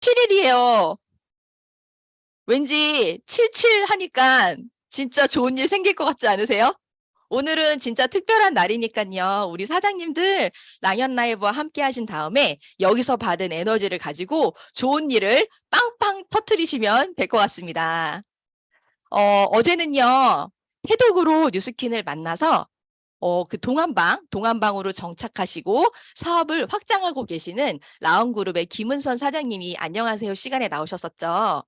7일이에요. 왠지 77 하니까 진짜 좋은 일 생길 것 같지 않으세요? 오늘은 진짜 특별한 날이니까요. 우리 사장님들 랑연 라이브와 함께 하신 다음에 여기서 받은 에너지를 가지고 좋은 일을 빵빵 터트리시면 될 것 같습니다. 어제는요. 해독으로 뉴스킨을 만나서 그 동안방으로 정착하시고 사업을 확장하고 계시는 라온그룹의 김은선 사장님이 안녕하세요 시간에 나오셨었죠.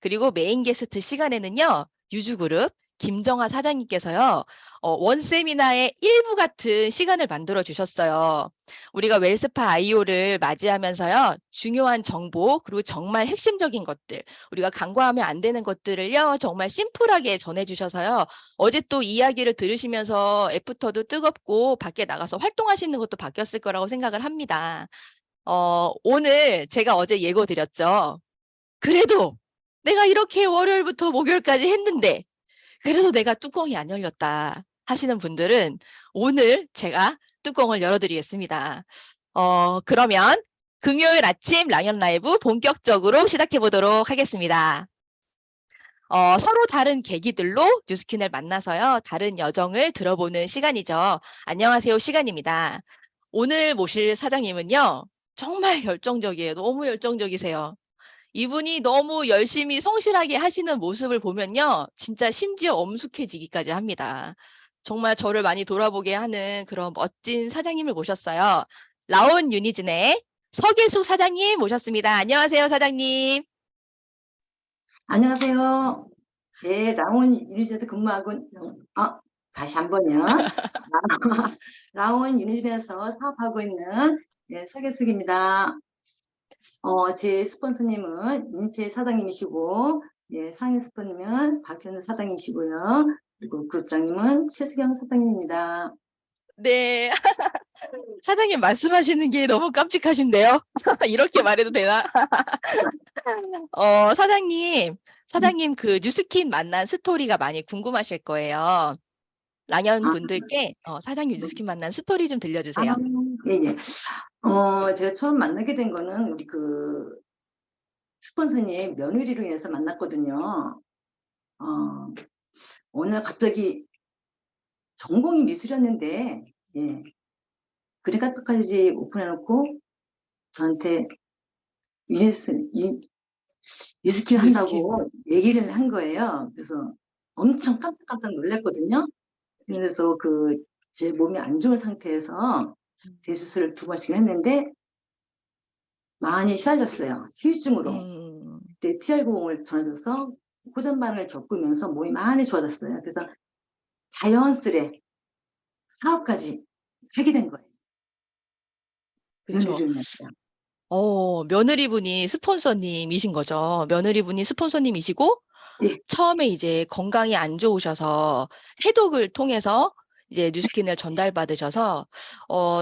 그리고 메인 게스트 시간에는요. 유주그룹 김정아 사장님께서요. 원세미나의 일부 같은 시간을 만들어 주셨어요. 우리가 웰스파 IO를 맞이하면서요. 중요한 정보 그리고 정말 핵심적인 것들 우리가 간과하면 안 되는 것들을요. 정말 심플하게 전해주셔서요. 어제 또 이야기를 들으시면서 애프터도 뜨겁고 밖에 나가서 활동하시는 것도 바뀌었을 거라고 생각을 합니다. 오늘 제가 어제 예고 드렸죠. 그래도 내가 이렇게 월요일부터 목요일까지 했는데 그래도 내가 뚜껑이 안 열렸다 하시는 분들은 오늘 제가 뚜껑을 열어드리겠습니다. 그러면 금요일 아침 랑연 라이브 본격적으로 시작해 보도록 하겠습니다. 서로 다른 계기들로 뉴스킨을 만나서요. 다른 여정을 들어보는 시간이죠. 안녕하세요 시간입니다. 오늘 모실 사장님은요. 정말 열정적이에요. 너무 열정적이세요. 이분이 너무 열심히 성실하게 하시는 모습을 보면요. 진짜 심지어 엄숙해지기까지 합니다. 정말 저를 많이 돌아보게 하는 그런 멋진 사장님을 모셨어요. 라온 유니즌의 서계숙 사장님 모셨습니다. 안녕하세요, 사장님. 안녕하세요. 네, 라온 유니즌에서 근무하고, 다시 한 번요. 라온 유니즌에서 사업하고 있는 서계숙입니다. 제 스폰서님은 인체 사장님이시고, 상임 스폰서님은 박현우 사장님이시고요. 그리고 그룹장님은 최수경 사장님입니다. 네, 사장님 말씀하시는 게 너무 깜찍하신데요. 이렇게 말해도 되나? 사장님 그 뉴스킨 만난 스토리가 많이 궁금하실 거예요. 랑연 아, 분들께 사장님 뉴스킨 만난 스토리 좀 아, 들려주세요. 예, 예. 제가 처음 만나게 된 거는 우리 그 스폰서님 며느리로 인해서 만났거든요. 어, 오늘 갑자기 전공이 미술이었는데, 예, 그래가지고까지 오픈해놓고 저한테 위스키 뉴스킨. 한다고 얘기를 한 거예요. 그래서 엄청 깜짝깜짝 놀랐거든요. 그래서 제 몸이 안 좋은 상태에서 대수술을 2번씩 했는데 많이 시달렸어요. 휴유증으로. 음, 그때 TR90을 전해줘서 호전반을 겪으면서 몸이 많이 좋아졌어요. 그래서 자연스레 사업까지 하게 된 거예요. 그쵸. 며느리로 인해서. 며느리분이 스폰서님이신 거죠. 며느리분이 스폰서님이시고, 예, 처음에 이제 건강이 안 좋으셔서 해독을 통해서 이제 뉴스킨을 전달받으셔서,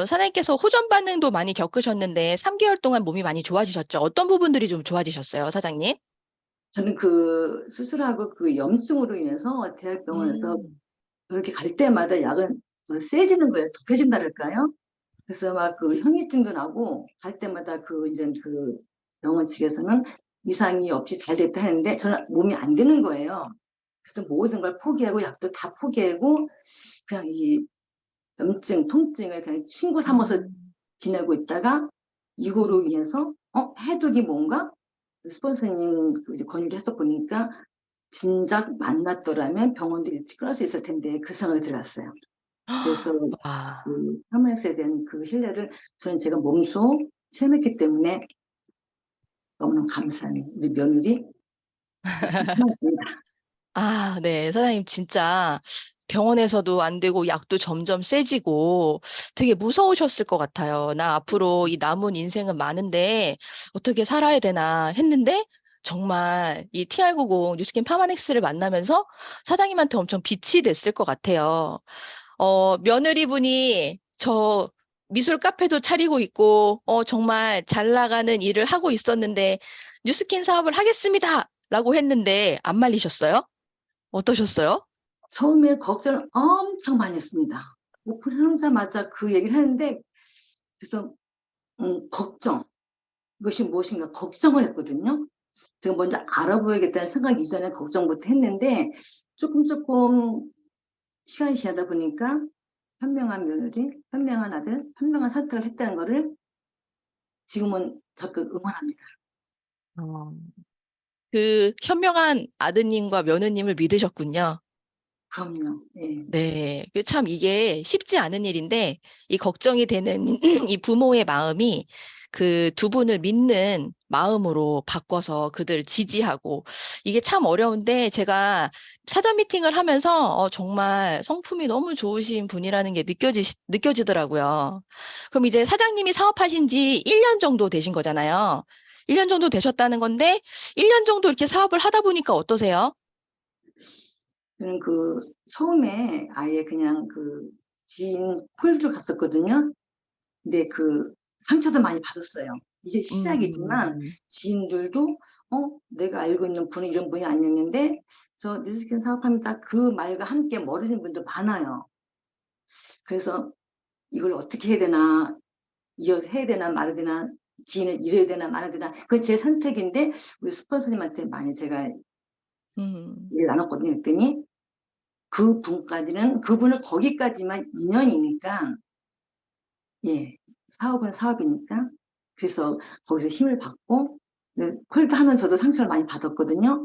사장님께서 호전 반응도 많이 겪으셨는데, 3개월 동안 몸이 많이 좋아지셨죠. 어떤 부분들이 좀 좋아지셨어요, 사장님? 저는 그 수술하고 그 염증으로 인해서 대학병원에서 음, 그렇게 갈 때마다 약은 더 세지는 거예요. 독해진다랄까요? 그래서 막 그 현기증도 나고 갈 때마다 이제 그 병원 측에서는 이상이 없이 잘 됐다 했는데 저는 몸이 안 되는 거예요. 그래서 모든 걸 포기하고 약도 다 포기하고 그냥 이 염증, 통증을 그냥 친구 삼아서 음, 지내고 있다가 이거로 음. 인해서 해독이 뭔가 스폰서님 이제 권유를 해서 보니까 진작 만났더라면 병원도 일찍 끊을 수 있을 텐데 그 생각이 들었어요. 그래서 와. 그 혈액에 대한 그 신뢰를 저는 제가 몸소 체험했기 때문에 너무너무 감사해요. 우리 며느리 고맙습니다. 아, 네. 사장님, 진짜 병원에서도 안 되고 약도 점점 세지고 되게 무서우셨을 것 같아요. 나 앞으로 이 남은 인생은 많은데 어떻게 살아야 되나 했는데 정말 이 TR90 뉴스킨 파마넥스를 만나면서 사장님한테 엄청 빛이 됐을 것 같아요. 며느리분이 저 미술 카페도 차리고 있고, 정말 잘 나가는 일을 하고 있었는데 뉴스킨 사업을 하겠습니다. 라고 했는데 안 말리셨어요? 어떠셨어요? 처음에 걱정을 엄청 많이 했습니다. 오픈하자마자 그 얘기를 하는데 그래서 걱정. 이것이 무엇인가 걱정을 했거든요. 제가 먼저 알아보야겠다는 생각이 이전에 걱정부터 했는데 조금 시간이 지나다 보니까 현명한 며느리, 현명한 아들, 현명한 선택을 했다는 거를 지금은 적극 응원합니다. 어. 그 현명한 아드님과 며느님을 믿으셨군요. 그럼요. 예. 네. 그 참 이게 쉽지 않은 일인데 이 걱정이 되는 이 부모의 마음이 그 두 분을 믿는 마음으로 바꿔서 그들을 지지하고 이게 참 어려운데 제가 사전 미팅을 하면서 정말 성품이 너무 좋으신 분이라는 게 느껴지더라고요. 그럼 이제 사장님이 사업하신 지 1년 정도 되신 거잖아요. 1년 정도 되셨다는 건데 1년 정도 이렇게 사업을 하다 보니까 어떠세요? 저는 처음에 아예 그냥 지인 콜도 갔었거든요. 근데 상처도 많이 받았어요. 이제 시작이지만 음, 지인들도 내가 알고 있는 분은 이런 분이 아니었는데 저 뉴스킨 사업합니다. 그 말과 함께 모르는 분도 많아요. 그래서 이걸 어떻게 해야 되나, 이어서 해야 되나 말아야 되나, 지인을 잃어야 되나 말아야 되나, 그건 제 선택인데 우리 스폰서님한테 많이 제가 음, 얘기를 나눴거든요. 그랬더니 그분을 거기까지만 2년이니까, 예, 사업은 사업이니까, 그래서 거기서 힘을 받고, 콜도 하면서도 상처를 많이 받았거든요.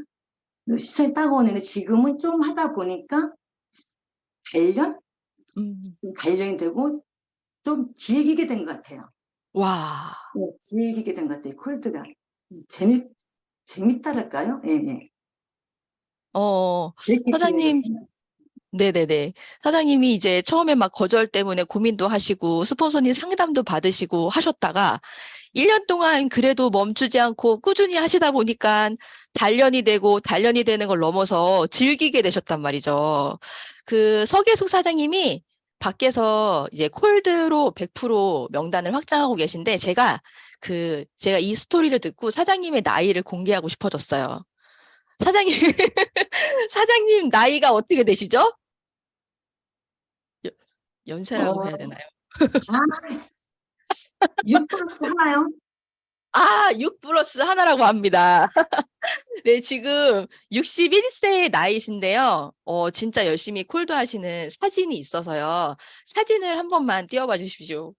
시간이 따가워는데 지금은 좀 하다 보니까 단련? 음. 단련이 되고 좀 즐기게 된 것 같아요. 와. 네, 즐기게 된 것 같아요. 콜드가. 재밌다랄까요? 예, 예. 어, 그렇게 사장님, 진행됐어요. 네네네. 사장님이 이제 처음에 막 거절 때문에 고민도 하시고, 스폰서님 상담도 받으시고 하셨다가, 1년 동안 그래도 멈추지 않고 꾸준히 하시다 보니까 단련이 되는 걸 넘어서 즐기게 되셨단 말이죠. 그 서계숙 사장님이 밖에서 이제 콜드로 100% 명단을 확장하고 계신데, 제가 이 스토리를 듣고 사장님의 나이를 공개하고 싶어졌어요. 사장님, 사장님 나이가 어떻게 되시죠? 여- 연세라고 해야 어, 되나요? 아, 6% 하나요? 아, 6 플러스 하나라고 합니다. 네, 지금 61세의 나이신데요. 진짜 열심히 콜도 하시는 사진이 있어서요. 사진을 한 번만 띄워봐 주십시오.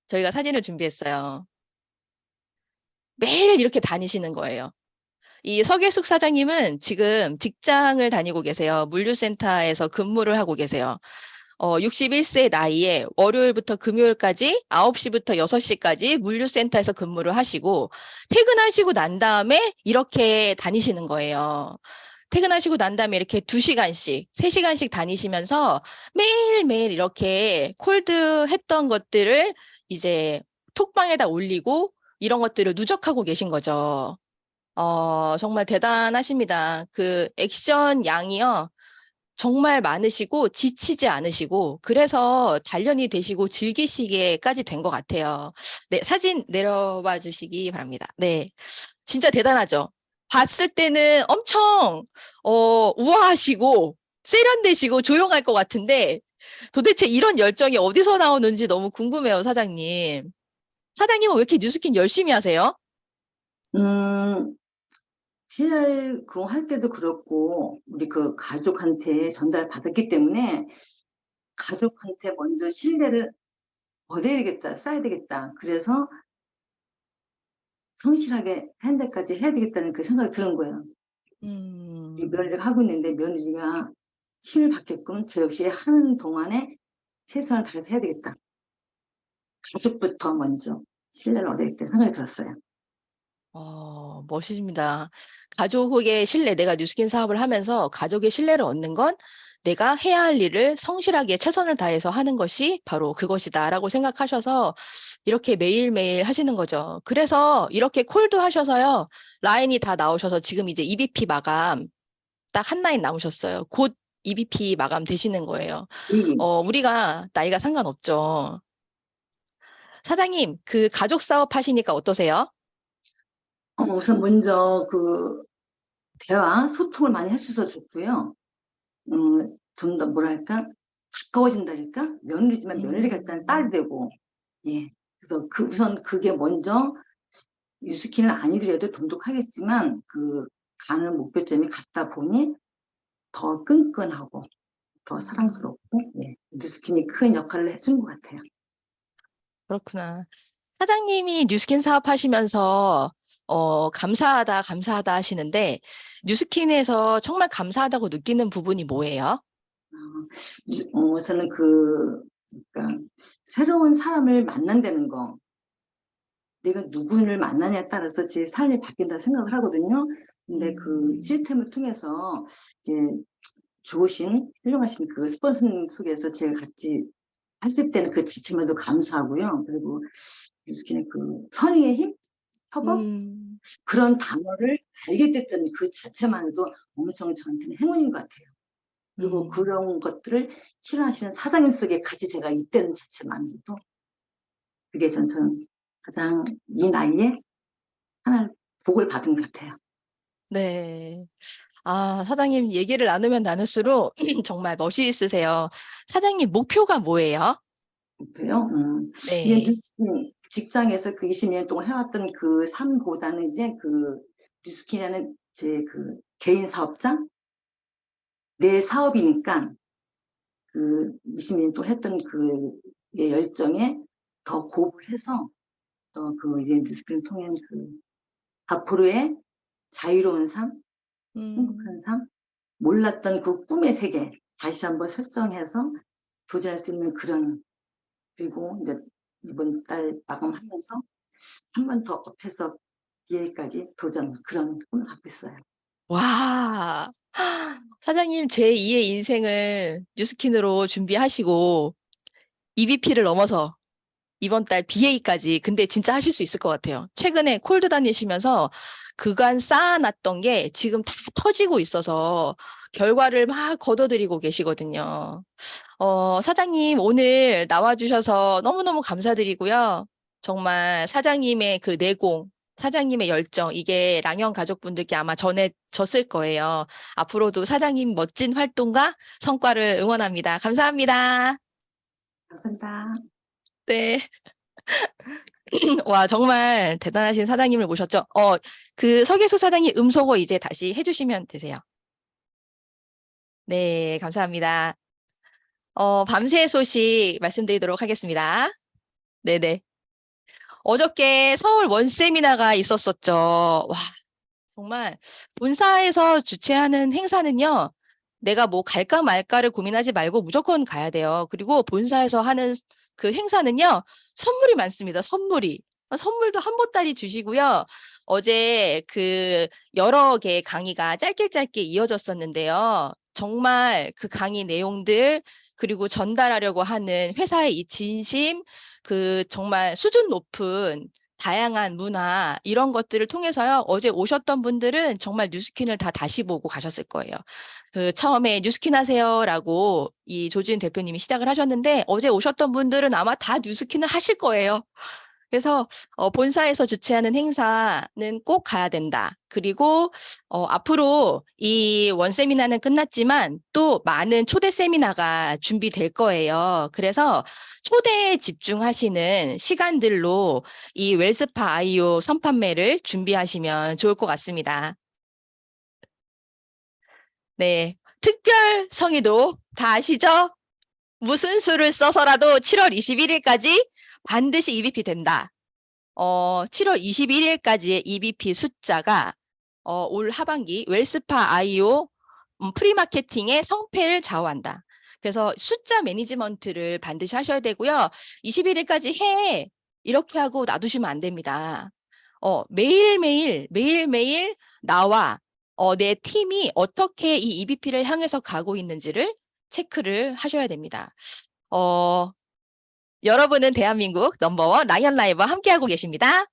저희가 사진을 준비했어요. 매일 이렇게 다니시는 거예요. 이 서계숙 사장님은 지금 직장을 다니고 계세요. 물류센터에서 근무를 하고 계세요. 61세 나이에 월요일부터 금요일까지 9시부터 6시까지 물류센터에서 근무를 하시고 퇴근하시고 난 다음에 이렇게 다니시는 거예요. 퇴근하시고 난 다음에 이렇게 2시간씩, 3시간씩 다니시면서 매일매일 이렇게 콜드 했던 것들을 이제 톡방에다 올리고 이런 것들을 누적하고 계신 거죠. 정말 대단하십니다. 그 액션 양이요. 정말 많으시고 지치지 않으시고 그래서 단련이 되시고 즐기시게까지 된 것 같아요. 네, 사진 내려봐 주시기 바랍니다. 네, 진짜 대단하죠. 봤을 때는 엄청 우아하시고 세련되시고 조용할 것 같은데 도대체 이런 열정이 어디서 나오는지 너무 궁금해요, 사장님. 사장님은 왜 이렇게 뉴스킨 열심히 하세요? 음, PR 그할 때도 그렇고, 우리 가족한테 전달 받았기 때문에, 가족한테 먼저 신뢰를 얻어야 되겠다, 쌓아야 되겠다. 그래서 성실하게 현대까지 해야 되겠다는 그 생각이 드는 거예요. 이 음, 며느리가 하고 있는데, 며느리가 힘을 받게끔 저 역시 하는 동안에 최선을 다해서 해야 되겠다. 가족부터 먼저 신뢰를 얻어야겠다는 생각이 들었어요. 멋있습니다. 가족의 신뢰, 내가 뉴스킨 사업을 하면서 가족의 신뢰를 얻는 건 내가 해야 할 일을 성실하게 최선을 다해서 하는 것이 바로 그것이다라고 생각하셔서 이렇게 매일매일 하시는 거죠. 그래서 이렇게 콜도 하셔서요. 라인이 다 나오셔서 지금 이제 EBP 마감 딱 한 라인 남으셨어요. 곧 EBP 마감 되시는 거예요. 이 우리가 나이가 상관없죠. 사장님, 그 가족 사업 하시니까 어떠세요? 우선 먼저 대화, 소통을 많이 해주셔서 좋고요. 좀 더 뭐랄까? 가까워진다니까? 며느리지만 며느리 같다는 딸이 음, 되고, 예. 그래서 우선 그게 먼저 뉴스킨은 아니더라도 돈독하겠지만 그 가는 목표점이 같다 보니 더 끈끈하고 더 사랑스럽고 예, 뉴스킨이 큰 역할을 해준 것 같아요. 그렇구나. 사장님이 뉴스킨 사업하시면서 감사하다, 감사하다 하시는데 뉴스킨에서 정말 감사하다고 느끼는 부분이 뭐예요? 저는 그러니까 새로운 사람을 만난다는 거, 내가 누구를 만나냐에 따라서 제 삶이 바뀐다 생각을 하거든요. 근데 그 시스템을 통해서 이제 좋으신, 훌륭하신 그 스폰서님 속에서 제가 같이 했을 때는 그 지침에도 감사하고요. 그리고 뉴스킨의 그 선의의 힘, 협업 그런 단어를 알게 됐던 그 자체만 해도 엄청 저한테는 행운인 것 같아요. 그리고 그런 것들을 실현하시는 사장님 속에 같이 제가 있다는 자체만으로도 그게 저는 가장 이 나이에 하나의 복을 받은 것 같아요. 네. 아, 사장님 얘기를 나누면 나눌수록 정말 멋있으세요. 사장님 목표가 뭐예요? 그래요? 네. 직장에서 그 20년 동안 해왔던 그 삶보다는 이제 그 뉴스킨이라는 제 그 개인 사업자, 내 사업이니까 그 20년 동안 했던 그 열정에 더 고불해서 그 이제 뉴스킨을 통한 그 앞으로의 자유로운 삶, 행복한 삶, 몰랐던 그 꿈의 세계 다시 한번 설정해서 도전할 수 있는 그런, 그리고 이제 이번 달 마감하면서 한 번 더 업해서 기회까지 도전, 그런 꿈을 갖고 있어요. 와. 사장님 제2의 인생을 뉴스킨으로 준비하시고 EVP를 넘어서 이번 달 BA까지 근데 진짜 하실 수 있을 것 같아요. 최근에 콜드 다니시면서 그간 쌓아놨던 게 지금 다 터지고 있어서 결과를 막 거둬들이고 계시거든요. 사장님 오늘 나와주셔서 너무너무 감사드리고요. 정말 사장님의 그 내공, 사장님의 열정, 이게 랑형 가족분들께 아마 전해졌을 거예요. 앞으로도 사장님 멋진 활동과 성과를 응원합니다. 감사합니다. 감사합니다. 네. 와, 정말 대단하신 사장님을 모셨죠. 그 서계수 사장님 음소거 이제 다시 해주시면 되세요. 네, 감사합니다. 밤새 소식 말씀드리도록 하겠습니다. 네네. 어저께 서울 원세미나가 있었었죠. 와, 정말 본사에서 주최하는 행사는요. 내가 뭐 갈까 말까를 고민하지 말고 무조건 가야 돼요. 그리고 본사에서 하는 그 행사는요. 선물이 많습니다. 선물이. 선물도 한 보따리 주시고요. 어제 그 여러 개의 강의가 짧게 이어졌었는데요. 정말 그 강의 내용들 그리고 전달하려고 하는 회사의 이 진심, 그 정말 수준 높은 다양한 문화 이런 것들을 통해서요. 어제 오셨던 분들은 정말 뉴스킨을 다 다시 보고 가셨을 거예요. 그 처음에 뉴스킨 하세요라고 이 조지은 대표님이 시작을 하셨는데 어제 오셨던 분들은 아마 다 뉴스킨을 하실 거예요. 그래서 본사에서 주최하는 행사는 꼭 가야 된다. 그리고 앞으로 이 원세미나는 끝났지만 또 많은 초대 세미나가 준비될 거예요. 그래서 초대에 집중하시는 시간들로 이 웰스파 아이오 선판매를 준비하시면 좋을 것 같습니다. 네, 특별 성의도 다 아시죠? 무슨 수를 써서라도 7월 21일까지 반드시 EBP 된다. 7월 21일까지의 EBP 숫자가 올 하반기 웰스파 아이오 프리마케팅의 성패를 좌우한다. 그래서 숫자 매니지먼트를 반드시 하셔야 되고요. 21일까지 해 이렇게 하고 놔두시면 안 됩니다. 매일매일 나와 내 팀이 어떻게 이 EBP를 향해서 가고 있는지를 체크를 하셔야 됩니다. 여러분은 대한민국 넘버원 랑현 라이브와 함께하고 계십니다.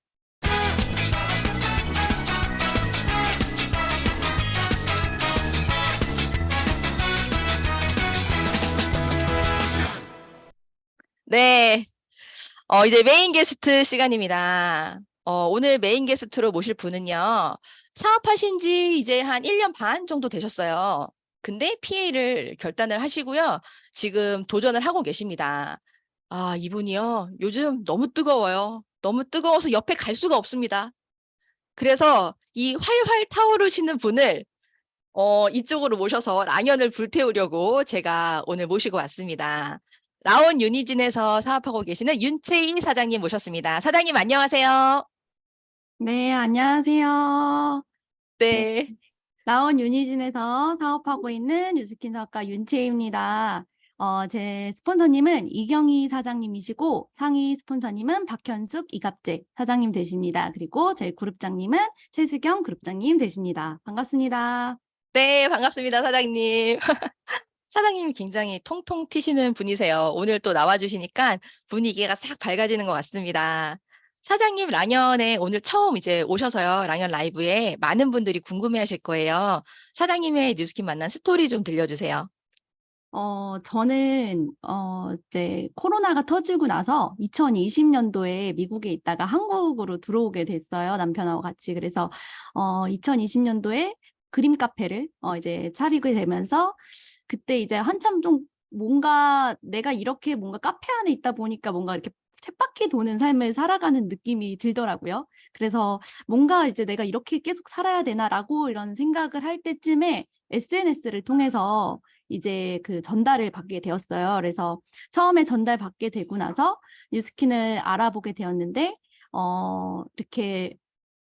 네, 이제 메인 게스트 시간입니다. 오늘 메인 게스트로 모실 분은요. 사업하신 지 이제 한 1년 반 정도 되셨어요. 근데 PA를 결단을 하시고요. 지금 도전을 하고 계십니다. 아, 이분이요. 요즘 너무 뜨거워요. 너무 뜨거워서 옆에 갈 수가 없습니다. 그래서 이 활활 타오르시는 분을 이쪽으로 모셔서 랑연을 불태우려고 제가 오늘 모시고 왔습니다. 라온 유니진에서 사업하고 계시는 윤채희 사장님 모셨습니다. 사장님 안녕하세요. 네, 안녕하세요. 네, 네. 라온 유니진에서 사업하고 있는 유스킨 사업가 윤채입니다. 제 스폰서님은 이경희 사장님이시고 상위 스폰서님은 박현숙, 이갑재 사장님 되십니다. 그리고 저희 그룹장님은 최수경 그룹장님 되십니다. 반갑습니다. 네, 반갑습니다, 사장님. 사장님이 굉장히 통통 튀시는 분이세요. 오늘 또 나와주시니까 분위기가 싹 밝아지는 것 같습니다. 사장님 랑연에 오늘 처음 이제 오셔서요. 랑연 라이브에 많은 분들이 궁금해하실 거예요. 사장님의 뉴스킨 만난 스토리 좀 들려주세요. 저는, 이제 코로나가 터지고 나서 2020년도에 미국에 있다가 한국으로 들어오게 됐어요. 남편하고 같이. 그래서, 2020년도에 그림 카페를, 이제 차리게 되면서 그때 이제 한참 좀 뭔가 내가 이렇게 뭔가 카페 안에 있다 보니까 뭔가 이렇게 쳇바퀴 도는 삶을 살아가는 느낌이 들더라고요. 그래서 뭔가 이제 내가 이렇게 계속 살아야 되나라고 이런 생각을 할 때쯤에 SNS를 통해서 이제 그 전달을 받게 되었어요. 그래서 처음에 전달 받게 되고 나서 뉴스킨을 알아보게 되었는데, 이렇게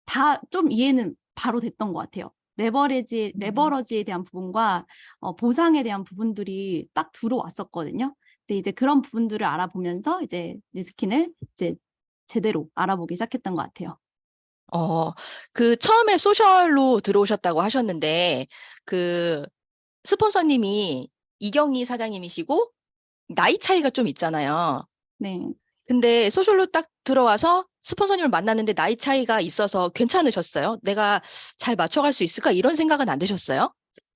다 좀 이해는 바로 됐던 것 같아요. 레버러지에 대한 부분과 보상에 대한 부분들이 딱 들어왔었거든요. 근데 이제 그런 부분들을 알아보면서 이제 뉴스킨을 이제 제대로 알아보기 시작했던 것 같아요. 그 처음에 소셜로 들어오셨다고 하셨는데, 그 스폰서님이 이경희 사장님이시고, 나이 차이가 좀 있잖아요. 네. 근데 소셜로 딱 들어와서 스폰서님을 만났는데 나이 차이가 있어서 괜찮으셨어요? 내가 잘 맞춰갈 수 있을까? 이런 생각은 안 드셨어요?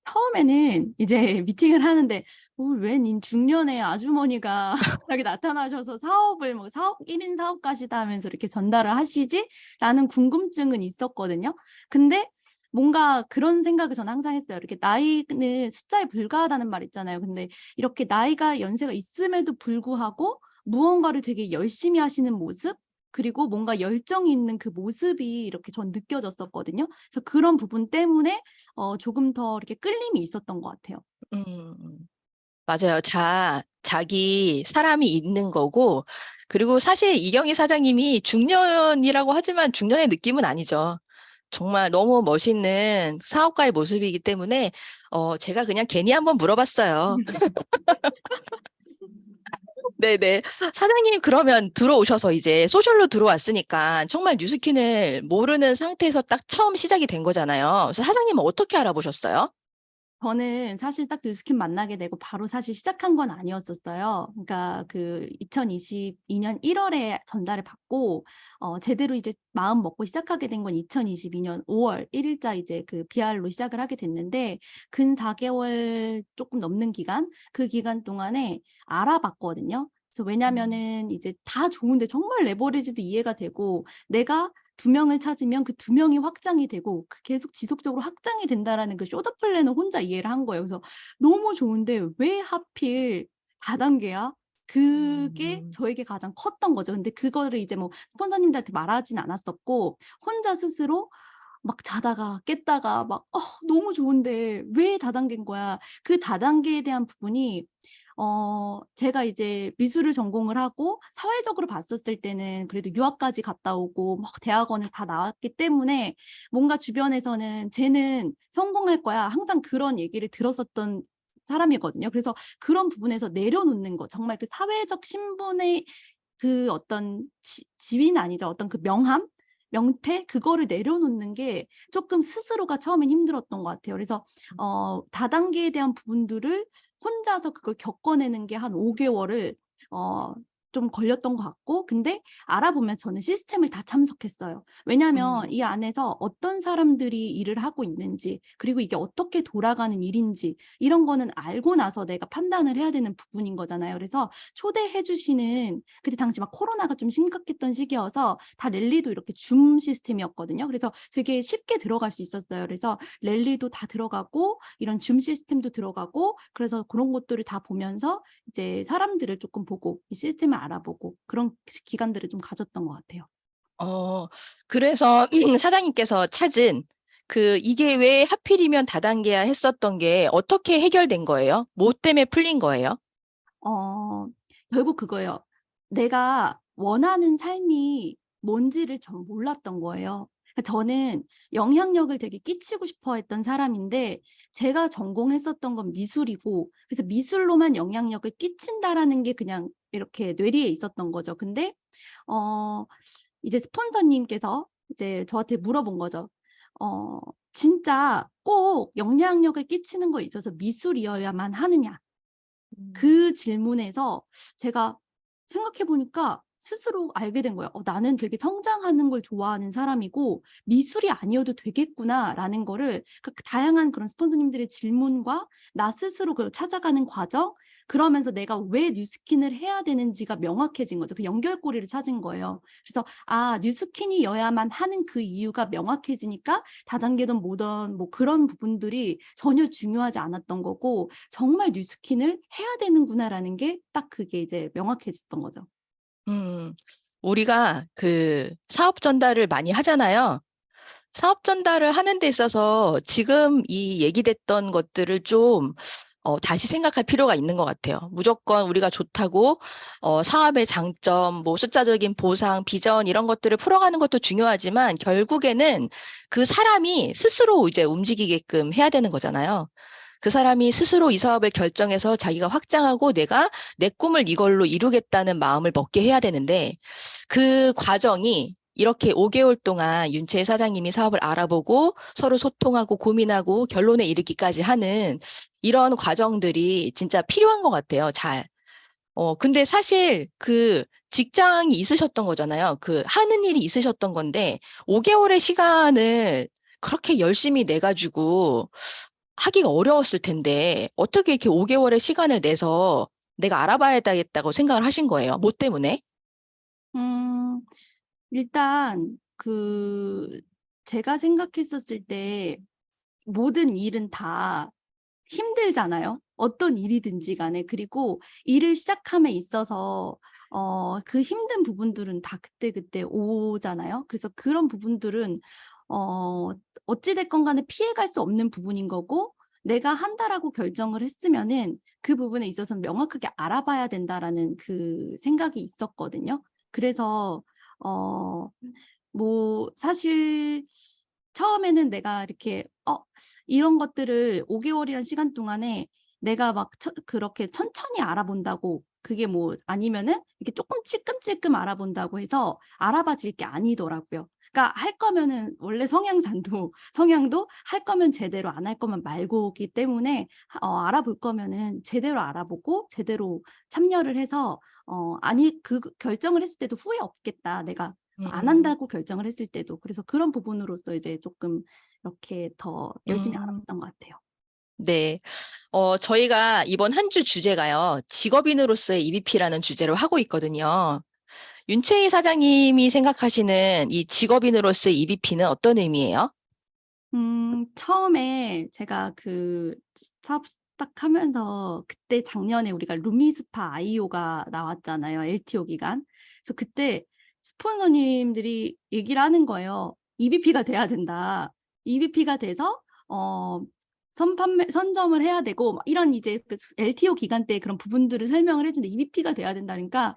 처음에는 이제 미팅을 하는데 웬 중년의 아주머니가 갑자기 나타나셔서 사업을 뭐 사업 1인 사업가시다 하면서 이렇게 전달을 하시지? 라는 궁금증은 있었거든요. 근데 뭔가 그런 생각을 저는 항상 했어요. 이렇게 나이는 숫자에 불과하다는 말 있잖아요. 근데 이렇게 나이가 연세가 있음에도 불구하고 무언가를 되게 열심히 하시는 모습, 그리고 뭔가 열정이 있는 그 모습이 이렇게 전 느껴졌었거든요. 그래서 그런 부분 때문에 조금 더 이렇게 끌림이 있었던 것 같아요. 음, 맞아요. 자기 사람이 있는 거고, 그리고 사실 이경희 사장님이 중년이라고 하지만 중년의 느낌은 아니죠. 정말 너무 멋있는 사업가의 모습이기 때문에, 제가 그냥 괜히 한번 물어봤어요. 네네. 사장님, 그러면 들어오셔서 이제 소셜로 들어왔으니까 정말 뉴스킨을 모르는 상태에서 딱 처음 시작이 된 거잖아요. 그래서 사장님은 어떻게 알아보셨어요? 저는 사실 딱 뉴스킨 만나게 되고 바로 사실 시작한 건 아니었었어요. 그러니까 그 2022년 1월에 전달을 받고 제대로 이제 마음 먹고 시작하게 된 건 2022년 5월 1일자 이제 그 BR로 시작을 하게 됐는데 근 4개월 조금 넘는 기간, 그 기간 동안에 알아봤거든요. 그래서 왜냐면은 이제 다 좋은데 정말 레버리지도 이해가 되고 내가 2명을 찾으면 그 2명이 확장이 되고 계속 지속적으로 확장이 된다라는 그 쇼더 플랜을 혼자 이해를 한 거예요. 그래서 너무 좋은데 왜 하필 다단계야? 그게 음, 저에게 가장 컸던 거죠. 근데 그거를 이제 뭐 스폰서님들한테 말하진 않았었고 혼자 스스로 막 자다가 깼다가 막 너무 좋은데 왜 다단계인 거야? 그 다단계에 대한 부분이 제가 이제 미술을 전공을 하고 사회적으로 봤었을 때는 그래도 유학까지 갔다 오고 막 대학원을 다 나왔기 때문에 뭔가 주변에서는 쟤는 성공할 거야. 항상 그런 얘기를 들었었던 사람이거든요. 그래서 그런 부분에서 내려놓는 거, 정말 그 사회적 신분의 그 어떤 지위는 아니죠. 어떤 그 명함? 명패? 그거를 내려놓는 게 조금 스스로가 처음엔 힘들었던 것 같아요. 그래서 다단계에 대한 부분들을 혼자서 그걸 겪어내는 게 한 5개월을 좀 걸렸던 것 같고, 근데 알아보면 저는 시스템을 다 참석했어요. 왜냐하면 이 안에서 어떤 사람들이 일을 하고 있는지, 그리고 이게 어떻게 돌아가는 일인지, 이런 거는 알고 나서 내가 판단을 해야 되는 부분인 거잖아요. 그래서 초대해 주시는, 그때 당시 막 코로나가 좀 심각했던 시기여서 다 랠리도 이렇게 줌 시스템이었거든요. 그래서 되게 쉽게 들어갈 수 있었어요. 그래서 랠리도 다 들어가고 이런 줌 시스템도 들어가고, 그래서 그런 것들을 다 보면서 이제 사람들을 조금 보고 이 시스템을 알아보고 그런 기간들을 좀 가졌던 것 같아요. 그래서 사장님께서 찾은 이게 왜 하필이면 다단계야 했었던 게 어떻게 해결된 거예요? 뭐 때문에 풀린 거예요? 결국 그거예요. 내가 원하는 삶이 뭔지를 전 몰랐던 거예요. 그러니까 저는 영향력을 되게 끼치고 싶어 했던 사람인데 제가 전공했었던 건 미술이고 그래서 미술로만 영향력을 끼친다라는 게 그냥 이렇게 뇌리에 있었던 거죠. 근데 이제 스폰서님께서 이제 저한테 물어본 거죠. 진짜 꼭 영향력을 끼치는 거에 있어서 미술이어야만 하느냐? 그 질문에서 제가 생각해 보니까 스스로 알게 된 거예요. 나는 되게 성장하는 걸 좋아하는 사람이고 미술이 아니어도 되겠구나라는 거를 그 다양한 그런 스폰서님들의 질문과 나 스스로 그걸 찾아가는 과정, 그러면서 내가 왜 뉴스킨을 해야 되는지가 명확해진 거죠. 그 연결고리를 찾은 거예요. 그래서 뉴스킨이어야만 하는 그 이유가 명확해지니까 다단계든 뭐든 뭐 그런 부분들이 전혀 중요하지 않았던 거고 정말 뉴스킨을 해야 되는구나라는 게 딱 그게 이제 명확해졌던 거죠. 우리가 사업 전달을 많이 하잖아요. 사업 전달을 하는 데 있어서 지금 이 얘기됐던 것들을 좀 다시 생각할 필요가 있는 것 같아요. 무조건 우리가 좋다고 사업의 장점, 뭐 숫자적인 보상, 비전 이런 것들을 풀어가는 것도 중요하지만 결국에는 그 사람이 스스로 이제 움직이게끔 해야 되는 거잖아요. 그 사람이 스스로 이 사업을 결정해서 자기가 확장하고 내가 내 꿈을 이걸로 이루겠다는 마음을 먹게 해야 되는데 그 과정이 이렇게 5개월 동안 윤채 사장님이 사업을 알아보고 서로 소통하고 고민하고 결론에 이르기까지 하는 이런 과정들이 진짜 필요한 것 같아요. 근데 사실 직장이 있으셨던 거잖아요. 하는 일이 있으셨던 건데 5개월의 시간을 그렇게 열심히 내가지고 하기가 어려웠을 텐데 어떻게 이렇게 5개월의 시간을 내서 내가 알아봐야 되겠다고 생각을 하신 거예요? 뭐 때문에? 음, 일단 제가 생각했었을 때 모든 일은 다 힘들잖아요. 어떤 일이든지 간에. 그리고 일을 시작함에 있어서 그 힘든 부분들은 다 그때그때 오잖아요. 그래서 그런 부분들은 어찌 됐건 간에 피해갈 수 없는 부분인 거고 내가 한다라고 결정을 했으면은 그 부분에 있어서는 명확하게 알아봐야 된다라는 그 생각이 있었거든요. 그래서 뭐 사실 처음에는 내가 이렇게 이런 것들을 5개월이라는 시간 동안에 내가 막 그렇게 천천히 알아본다고 그게 뭐 아니면은 이렇게 조금 찔끔찔끔 알아본다고 해서 알아봐질 게 아니더라고요. 그러니까 할 거면은 원래 성향도 할 거면 제대로 안 할 거면 말고기 때문에 알아볼 거면은 제대로 알아보고 제대로 참여를 해서 그 결정을 했을 때도 후회 없겠다. 내가 안 음, 한다고 결정을 했을 때도. 그래서 그런 부분으로서 이제 조금 이렇게 더 열심히 음, 알아봤던 것 같아요. 네. 저희가 이번 한 주 주제가요, 직업인으로서의 EVP라는 주제로 하고 있거든요. 윤채희 사장님이 생각하시는 이 직업인으로서의 EVP는 어떤 의미예요? 처음에 제가 사업 시작하면서 그때 작년에 우리가 루미스파 IO가 나왔잖아요. LTO 기간. 그래서 그때 스폰서님들이 얘기를 하는 거예요. EVP가 돼야 된다. EVP가 돼서 선점을 해야 되고 막 이런 이제 LTO 기간 때 그런 부분들을 설명을 해주는데 EVP가 돼야 된다니까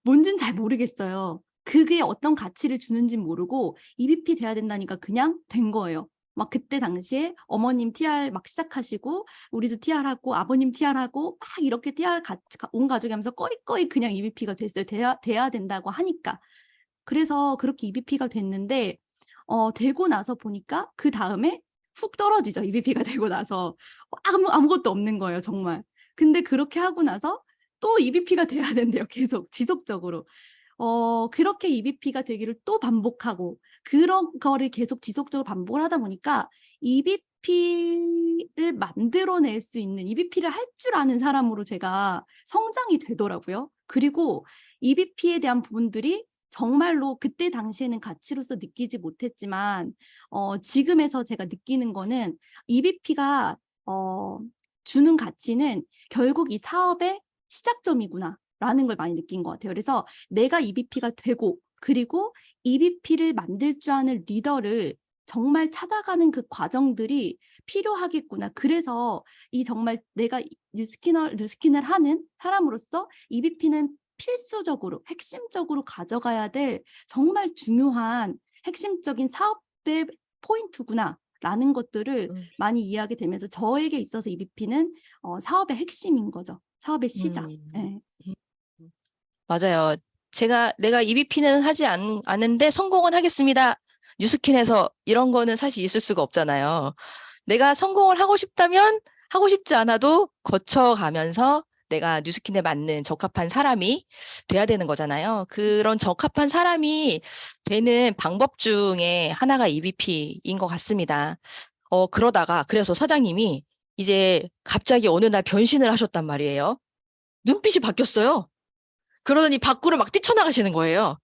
뭔진 잘 모르겠어요. 그게 어떤 가치를 주는지는 모르고 EVP 돼야 된다니까 그냥 된 거예요. 막 그때 당시에 어머님 TR 막 시작하시고 우리도 TR 하고 아버님 TR 하고 막 이렇게 TR 온 가족이 하면서 꺼이꺼이 그냥 EVP가 됐어요. 돼야 된다고 하니까. 그래서 그렇게 EVP가 됐는데 되고 나서 보니까 그 다음에 훅 떨어지죠. EVP가 되고 나서 아무것도 없는 거예요. 정말. 근데 그렇게 하고 나서 또 EVP가 돼야 된대요. 계속 지속적으로. 그렇게 EVP가 되기를 또 반복하고 그런 거를 계속 지속적으로 반복을 하다 보니까 EVP를 만들어낼 수 있는 EVP를 할 줄 아는 사람으로 제가 성장이 되더라고요. 그리고 EVP에 대한 부분들이 정말로 그때 당시에는 가치로서 느끼지 못했지만 지금에서 제가 느끼는 거는 EVP가 주는 가치는 결국 이 사업의 시작점이구나. 라는 걸 많이 느낀 것 같아요. 그래서 내가 EVP가 되고 그리고 EVP를 만들 줄 아는 리더를 정말 찾아가는 그 과정들이 필요하겠구나. 그래서 이 정말 내가 뉴스킨을 하는 사람으로서 EVP는 필수적으로 핵심적으로 가져가야 될 정말 중요한 핵심적인 사업의 포인트구나라는 것들을 많이 이해하게 되면서 저에게 있어서 EVP는 사업의 핵심인 거죠. 사업의 시작. 네. 맞아요. 내가 EVP는 하지 않은데 성공은 하겠습니다. 뉴스킨에서 이런 거는 사실 있을 수가 없잖아요. 내가 성공을 하고 싶다면 하고 싶지 않아도 거쳐가면서 내가 뉴스킨에 맞는 적합한 사람이 돼야 되는 거잖아요. 그런 적합한 사람이 되는 방법 중에 하나가 EVP인 것 같습니다. 그래서 사장님이 이제 갑자기 어느 날 변신을 하셨단 말이에요. 눈빛이 바뀌었어요. 그러더니 밖으로 막 뛰쳐나가시는 거예요.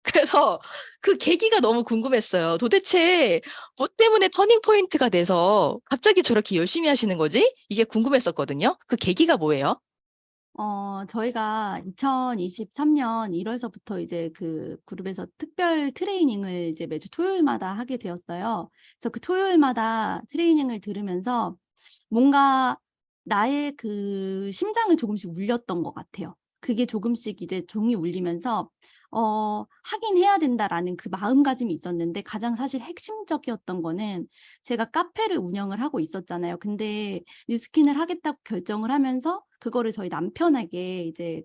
그래서 그 계기가 너무 궁금했어요. 도대체 뭐 때문에 터닝 포인트가 돼서 갑자기 저렇게 열심히 하시는 거지? 이게 궁금했었거든요. 그 계기가 뭐예요? 저희가 2023년 1월서부터 이제 그 그룹에서 특별 트레이닝을 이제 매주 토요일마다 하게 되었어요. 그래서 그 토요일마다 트레이닝을 들으면서 뭔가 나의 그 심장을 조금씩 울렸던 것 같아요. 그게 조금씩 이제 종이 울리면서 하긴 해야 된다라는 그 마음가짐이 있었는데 가장 사실 핵심적이었던 거는 제가 카페를 운영을 하고 있었잖아요. 근데 뉴스킨을 하겠다고 결정을 하면서 그거를 저희 남편에게 이제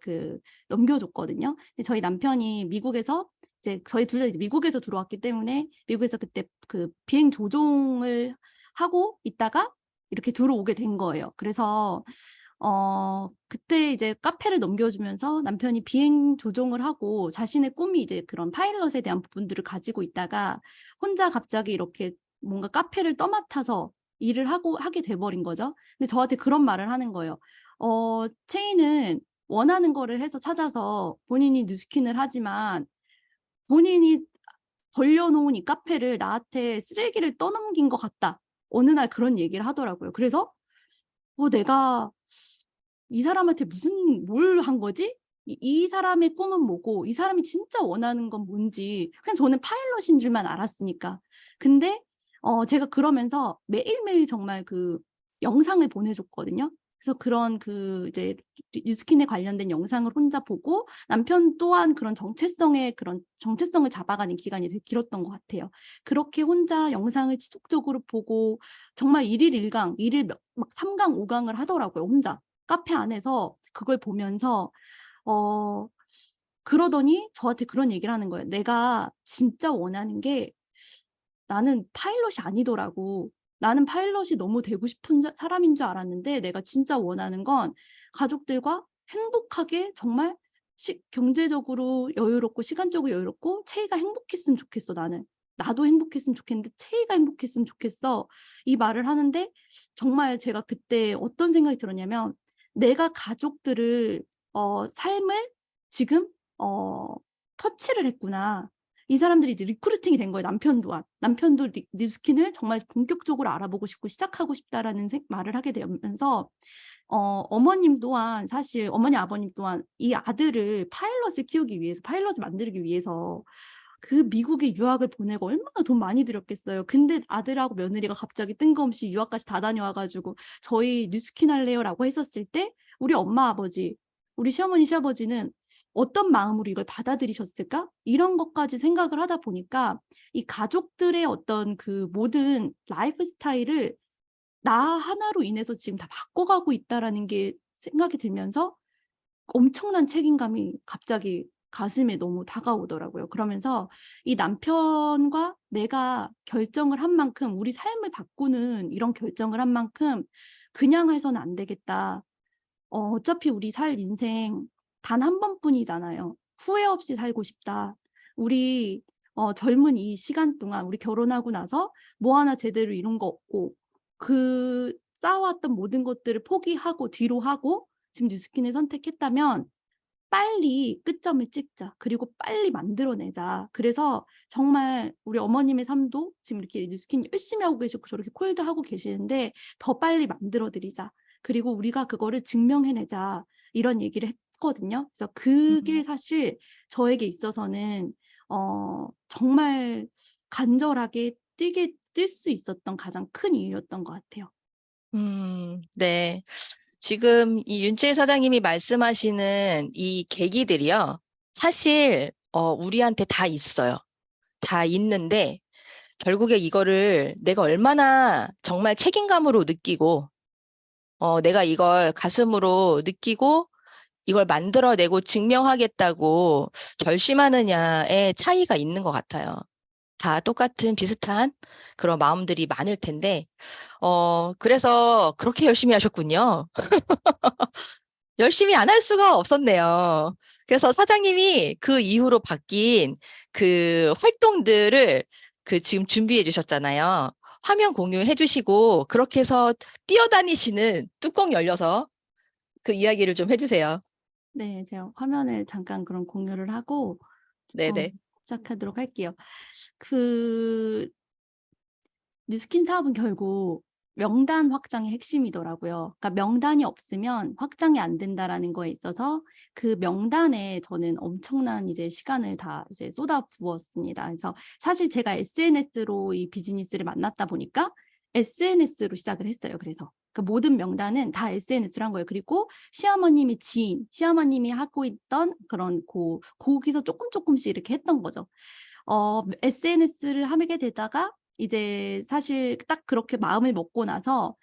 넘겨줬거든요. 근데 저희 남편이 미국에서 이제 저희 둘 다 미국에서 들어왔기 때문에 미국에서 그때 그 비행 조종을 하고 있다가 이렇게 들어오게 된 거예요. 그래서 그때 이제 카페를 넘겨주면서 남편이 비행 조종을 하고 자신의 꿈이 이제 그런 파일럿에 대한 부분들을 가지고 있다가 혼자 갑자기 이렇게 뭔가 카페를 떠맡아서 일을 하게 돼버린 거죠. 근데 저한테 그런 말을 하는 거예요. 체인은 원하는 거를 해서 찾아서 본인이 뉴스킨을 하지만 본인이 벌려놓은 이 카페를 나한테 쓰레기를 떠넘긴 것 같다. 어느 날 그런 얘기를 하더라고요. 그래서 내가 이 사람한테 뭘 한 거지? 이 사람의 꿈은 뭐고 이 사람이 진짜 원하는 건 뭔지 그냥 저는 파일럿인 줄만 알았으니까. 근데 제가 그러면서 매일매일 정말 그 영상을 보내줬거든요. 그래서 그런 이제 뉴스킨에 관련된 영상을 혼자 보고 남편 또한 그런 정체성을 잡아가는 기간이 되게 길었던 것 같아요. 그렇게 혼자 영상을 지속적으로 보고 정말 일일 일강, 막 3강, 5강을 하더라고요, 혼자. 카페 안에서 그걸 보면서 그러더니 저한테 그런 얘기를 하는 거예요. 내가 진짜 원하는 게 나는 파일럿이 아니더라고. 나는 파일럿이 너무 되고 싶은 사람인 줄 알았는데 내가 진짜 원하는 건 가족들과 행복하게 정말 경제적으로 여유롭고 시간적으로 여유롭고 채희가 행복했으면 좋겠어, 나는. 나도 행복했으면 좋겠는데 채희가 행복했으면 좋겠어. 이 말을 하는데 정말 제가 그때 어떤 생각이 들었냐면 내가 가족들을 삶을 지금 터치를 했구나. 이 사람들이 이제 리크루팅이 된 거예요. 남편도 뉴스킨을 정말 본격적으로 알아보고 싶고 시작하고 싶다라는 말을 하게 되면서 어머님 또한 사실 어머니 아버님 또한 이 아들을 파일럿을 만들기 위해서 그 미국에 유학을 보내고 얼마나 돈 많이 들였겠어요. 근데 아들하고 며느리가 갑자기 뜬금없이 유학까지 다 다녀와가지고 저희 뉴스킨 할래요라고 했었을 때 우리 엄마 아버지, 우리 시어머니 시아버지는 어떤 마음으로 이걸 받아들이셨을까? 이런 것까지 생각을 하다 보니까 이 가족들의 어떤 그 모든 라이프 스타일을 나 하나로 인해서 지금 다 바꿔가고 있다라는 게 생각이 들면서 엄청난 책임감이 갑자기 가슴에 너무 다가오더라고요. 그러면서 이 남편과 내가 결정을 한 만큼 우리 삶을 바꾸는 이런 결정을 한 만큼 그냥 해서는 안 되겠다. 어차피 우리 살 인생 단 한 번뿐이잖아요. 후회 없이 살고 싶다. 우리 젊은 이 시간 동안 우리 결혼하고 나서 뭐 하나 제대로 이룬 거 없고 쌓아왔던 모든 것들을 포기하고 뒤로 하고 지금 뉴스킨을 선택했다면 빨리 끝점을 찍자. 그리고 빨리 만들어내자. 그래서 정말 우리 어머님의 삶도 지금 이렇게 뉴스킨 열심히 하고 계시고 저렇게 콜드 하고 계시는데 더 빨리 만들어드리자. 그리고 우리가 그거를 증명해내자. 이런 얘기를 하거든요. 그래서 그게 음. 사실 저에게 있어서는 정말 간절하게 뛸 수 있었던 가장 큰 이유였던 것 같아요. 네. 지금 이 윤채희 사장님이 말씀하시는 이 계기들이요. 사실 우리한테 다 있어요. 다 있는데 결국에 이거를 내가 얼마나 정말 책임감으로 느끼고 내가 이걸 가슴으로 느끼고 이걸 만들어내고 증명하겠다고 결심하느냐의 차이가 있는 것 같아요. 다 똑같은 비슷한 그런 마음들이 많을 텐데, 그래서 그렇게 열심히 하셨군요. 열심히 안 할 수가 없었네요. 그래서 사장님이 그 이후로 바뀐 그 활동들을 지금 준비해 주셨잖아요. 화면 공유해 주시고, 그렇게 해서 뛰어다니시는 뚜껑 열려서 그 이야기를 좀 해주세요. 네, 제가 화면을 잠깐 그럼 공유를 하고 네네. 시작하도록 할게요. 그 뉴스킨 사업은 결국 명단 확장이 핵심이더라고요. 그러니까 명단이 없으면 확장이 안 된다라는 거에 있어서 그 명단에 저는 엄청난 이제 시간을 다 이제 쏟아 부었습니다. 그래서 사실 제가 SNS로 이 비즈니스를 만났다 보니까 SNS로 시작을 했어요. 그래서 그 모든 명단은 다 SNS로 한 거예요. 그리고 시어머님이 지인, 시어머님이 하고 있던 그런 거기서 조금씩 이렇게 했던 거죠. SNS를 하게 되다가 이제 사실 딱 그렇게 마음을 먹고 나서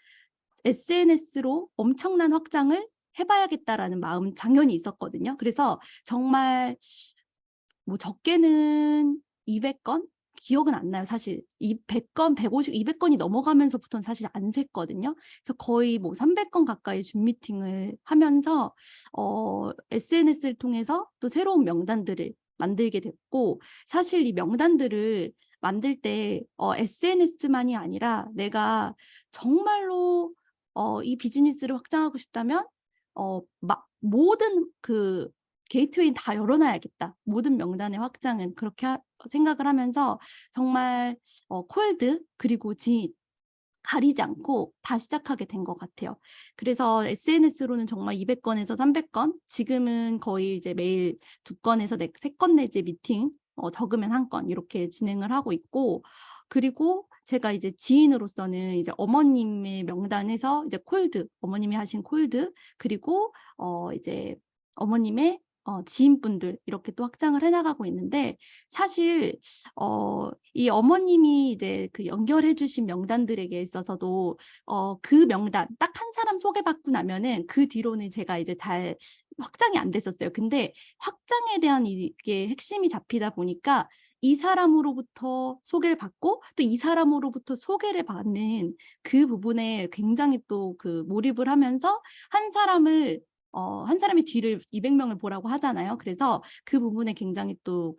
'SNS로 엄청난 확장을 해 봐야겠다.'라는 마음은 당연히 있었거든요. 그래서 정말 뭐 적게는 200건? 기억은 안 나요 사실. 100건, 150, 200건이 넘어가면서부터는 사실 안 셌거든요. 그래서 거의 뭐 300건 가까이 줌 미팅을 하면서 SNS를 통해서 또 새로운 명단들을 만들게 됐고, 사실 이 명단들을 만들 때 SNS만이 아니라 내가 정말로 이 비즈니스를 확장하고 싶다면 모든 그 게이트웨이는 다 열어놔야겠다. 모든 명단의 확장은 그렇게 생각을 하면서 정말 콜드 그리고 지인 가리지 않고 다 시작하게 된 것 같아요. 그래서 SNS로는 정말 200건에서 300건, 지금은 거의 이제 매일 2건에서 3건 내지 미팅, 적으면 1건 이렇게 진행을 하고 있고, 그리고 제가 이제 지인으로서는 이제 어머님의 명단에서 이제 콜드, 어머님이 하신 콜드, 그리고 이제 어머님의 지인분들 이렇게 또 확장을 해나가고 있는데, 사실 이 어머님이 이제 그 연결해 주신 명단들에게 있어서도 그 명단 딱 한 사람 소개받고 나면은 그 뒤로는 제가 이제 잘 확장이 안 됐었어요. 근데 확장에 대한 이게 핵심이 잡히다 보니까 이 사람으로부터 소개를 받고 또 이 사람으로부터 소개를 받는 그 부분에 굉장히 또 그 몰입을 하면서 한 사람의 뒤를 200명을 보라고 하잖아요. 그래서 그 부분에 굉장히 또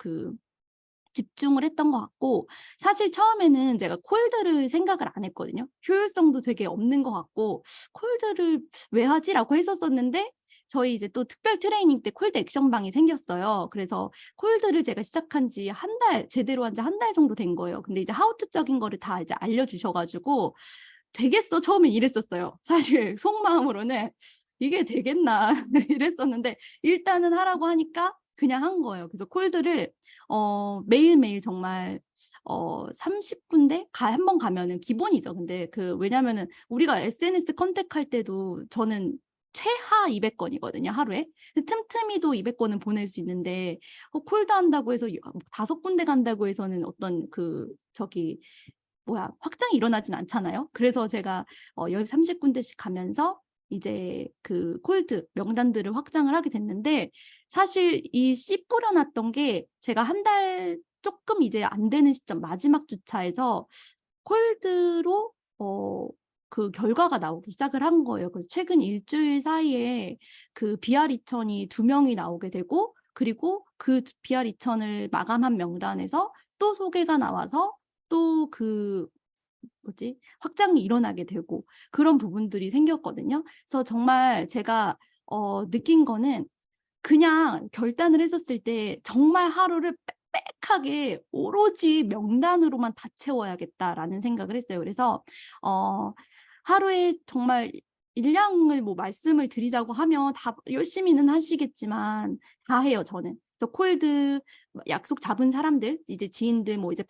집중을 했던 것 같고, 사실 처음에는 제가 콜드를 생각을 안 했거든요. 효율성도 되게 없는 것 같고 '콜드를 왜 하지?'라고 했었었는데, 저희 이제 또 특별 트레이닝 때 콜드 액션방이 생겼어요. 그래서 콜드를 제가 시작한 지 제대로 한 지 한 달 정도 된 거예요. 근데 이제 하우투적인 거를 다 이제 알려주셔 가지고 '되겠어?' 처음엔 이랬었어요. 사실 속마음으로는 '이게 되겠나?' 이랬었는데 일단은 하라고 하니까 그냥 한 거예요. 그래서 콜드를 매일매일 정말 30군데 한 번 가면은 기본이죠. 근데 왜냐면은 우리가 SNS 컨택할 때도 저는 최하 200건이거든요, 하루에. 틈틈이도 200건은 보낼 수 있는데 콜드 한다고 해서 5군데 간다고 해서는 어떤 확장이 일어나진 않잖아요. 그래서 제가 30군데씩 가면서 이제 그 콜드 명단들을 확장을 하게 됐는데, 사실 이 씨 뿌려놨던 게 제가 한 달 조금 이제 안 되는 시점 마지막 주차에서 콜드로 그 결과가 나오기 시작을 한 거예요. 그래서 최근 일주일 사이에 그 BR2000이 2명이 나오게 되고, 그리고 그 BR2000을 마감한 명단에서 또 소개가 나와서 또 확장이 일어나게 되고 그런 부분들이 생겼거든요. 그래서 정말 제가 느낀 거는, 그냥 결단을 했었을 때 정말 하루를 빽빽하게 오로지 명단으로만 다 채워야겠다라는 생각을 했어요. 그래서 하루에 정말 일량을 뭐 말씀을 드리자고 하면 다 열심히는 하시겠지만 다 해요, 저는. 그래서 콜드 약속 잡은 사람들, 이제 지인들 뭐 이제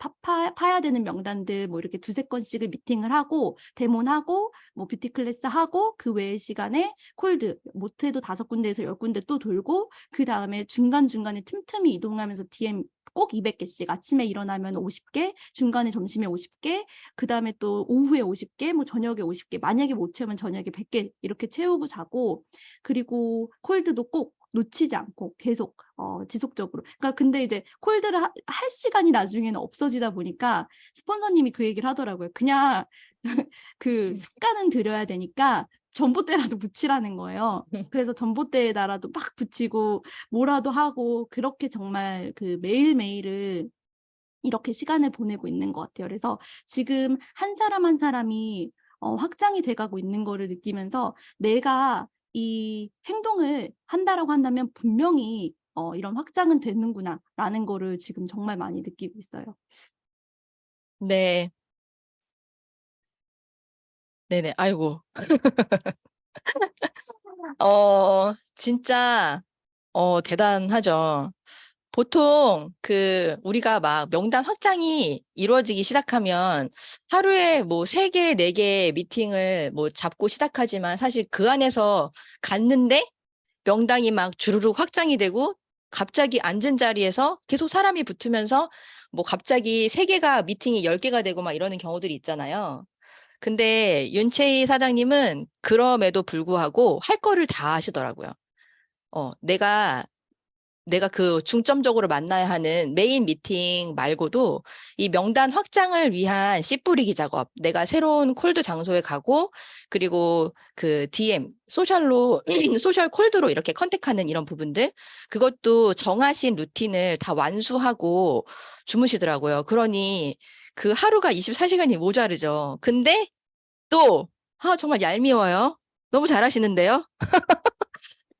파야 되는 명단들 뭐 이렇게 두세 건씩을 미팅을 하고 데모하고 뭐 뷰티 클래스 하고 그 외의 시간에 콜드 못해도 5군데에서 10군데 또 돌고 그 다음에 중간중간에 틈틈이 이동하면서 DM 꼭 200개씩 아침에 일어나면 50개, 중간에 점심에 50개, 그 다음에 또 오후에 50개, 뭐 저녁에 50개, 만약에 못 채우면 저녁에 100개 이렇게 채우고 자고, 그리고 콜드도 꼭 놓치지 않고 계속 지속적으로. 그러니까 근데 이제 콜드를 할 시간이 나중에는 없어지다 보니까 스폰서님이 그 얘기를 하더라고요. 그냥 그 습관은 들여야 되니까 전봇대라도 붙이라는 거예요. 그래서 전봇대에다라도 막 붙이고 뭐라도 하고 그렇게 정말 그 매일매일을 이렇게 시간을 보내고 있는 것 같아요. 그래서 지금 한 사람 한 사람이 확장이 돼가고 있는 거를 느끼면서 내가 이 행동을 한다라고 한다면 분명히 이런 확장은 되는구나라는 거를 지금 정말 많이 느끼고 있어요. 네. 네네. 아이고. 진짜 대단하죠. 보통 우리가 막 명단 확장이 이루어지기 시작하면 하루에 뭐 3개, 4개 미팅을 뭐 잡고 시작하지만 사실 그 안에서 갔는데 명단이 막 주르륵 확장이 되고 갑자기 앉은 자리에서 계속 사람이 붙으면서 뭐 갑자기 3개가 미팅이 10개가 되고 막 이러는 경우들이 있잖아요. 근데 윤채희 사장님은 그럼에도 불구하고 할 거를 다 하시더라고요. 내가 그 중점적으로 만나야 하는 메인 미팅 말고도 이 명단 확장을 위한 씨 뿌리기 작업, 내가 새로운 콜드 장소에 가고, 그리고 그 DM, 소셜로, 소셜 콜드로 이렇게 컨택하는 이런 부분들, 그것도 정하신 루틴을 다 완수하고 주무시더라고요. 그러니 그 하루가 24시간이 모자르죠. 근데 또, 정말 얄미워요. 너무 잘하시는데요?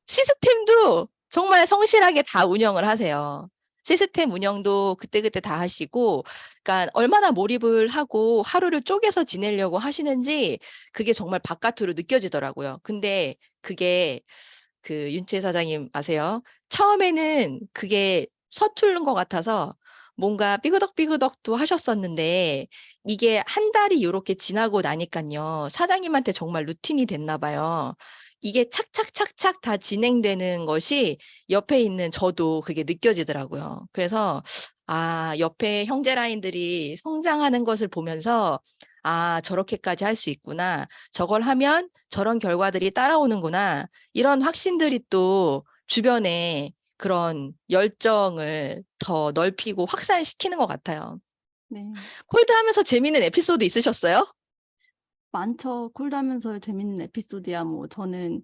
시스템도 정말 성실하게 다 운영을 하세요. 시스템 운영도 그때그때 다 하시고, 그러니까 얼마나 몰입을 하고 하루를 쪼개서 지내려고 하시는지 그게 정말 바깥으로 느껴지더라고요. 근데 그게 윤채 사장님 아세요? 처음에는 그게 서투른 것 같아서 뭔가 삐그덕삐그덕도 하셨었는데 이게 한 달이 이렇게 지나고 나니까요. 사장님한테 정말 루틴이 됐나 봐요. 이게 착착착착 다 진행되는 것이 옆에 있는 저도 그게 느껴지더라고요. 그래서 옆에 형제 라인들이 성장하는 것을 보면서 저렇게까지 할 수 있구나. 저걸 하면 저런 결과들이 따라오는구나. 이런 확신들이 또 주변에 그런 열정을 더 넓히고 확산시키는 것 같아요. 네. 콜드 하면서 재미있는 에피소드 있으셨어요? 많죠. 콜드하면서 재밌는 에피소드야 뭐 저는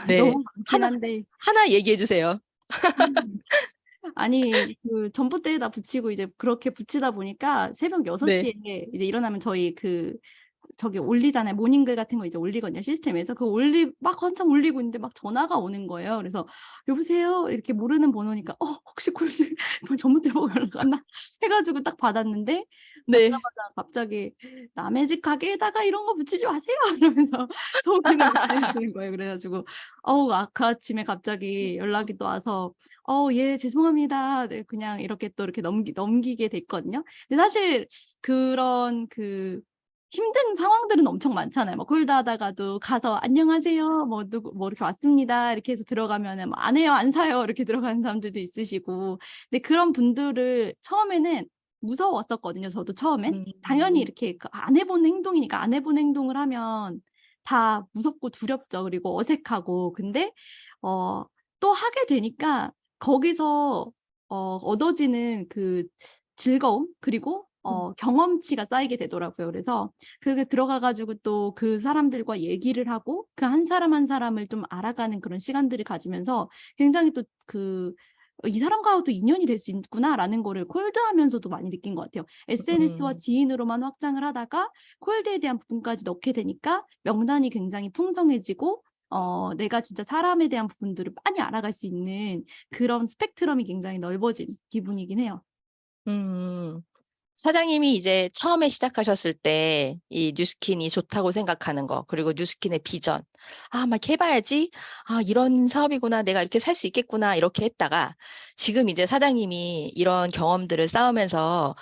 네. 너무 많긴 하나, 한데 하나 얘기해 주세요. 아니 그 전봇대에다 붙이고 이제 그렇게 붙이다 보니까 새벽 네. 6시에 이제 일어나면 저희 저기 올리잖아요. 모닝글 같은 거 이제 올리거든요. 시스템에서. 막 한참 올리고 있는데 막 전화가 오는 거예요. 그래서 여보세요? 이렇게 모르는 번호니까 혹시 콜드 전봇대 보고 연락 왔나? 해가지고 딱 받았는데 네. 받자마자 갑자기 남의 집 가게에다가 이런 거 붙이지 마세요. 이러면서 소리를 붙이시는 거예요. 그래가지고 그 아침에 갑자기 연락이 또 와서 예, 죄송합니다. 네, 그냥 이렇게 또 이렇게 넘기게 됐거든요. 근데 사실 그런 힘든 상황들은 엄청 많잖아요. 뭐 콜드하다가도 가서 안녕하세요. 뭐 누구 뭐 이렇게 왔습니다. 이렇게 해서 들어가면은 뭐 안 해요, 안 사요. 이렇게 들어가는 사람들도 있으시고. 근데 그런 분들을 처음에는 무서웠었거든요. 저도 처음엔. 당연히 이렇게 안 해본 행동이니까 안 해본 행동을 하면 다 무섭고 두렵죠. 그리고 어색하고. 근데 또 하게 되니까 거기서 얻어지는 그 즐거움 그리고 경험치가 쌓이게 되더라고요. 그래서 그게 들어가가지고 또 그 사람들과 얘기를 하고 그 한 사람 한 사람을 좀 알아가는 그런 시간들을 가지면서 굉장히 또 이 사람과도 인연이 될 수 있구나라는 거를 콜드하면서도 많이 느낀 것 같아요. SNS와 지인으로만 확장을 하다가 콜드에 대한 부분까지 넣게 되니까 명단이 굉장히 풍성해지고 내가 진짜 사람에 대한 부분들을 많이 알아갈 수 있는 그런 스펙트럼이 굉장히 넓어진 기분이긴 해요. 음, 사장님이 이제 처음에 시작하셨을 때 이 뉴스킨이 좋다고 생각하는 거, 그리고 뉴스킨의 비전. 막 해봐야지. 이런 사업이구나. 내가 이렇게 살 수 있겠구나. 이렇게 했다가 지금 이제 사장님이 이런 경험들을 쌓으면서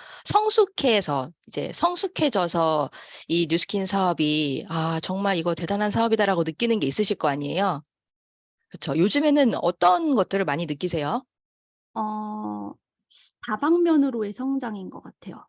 이제 성숙해져서 이 뉴스킨 사업이 정말 이거 대단한 사업이다라고 느끼는 게 있으실 거 아니에요? 그렇죠. 요즘에는 어떤 것들을 많이 느끼세요? 어, 다방면으로의 성장인 것 같아요.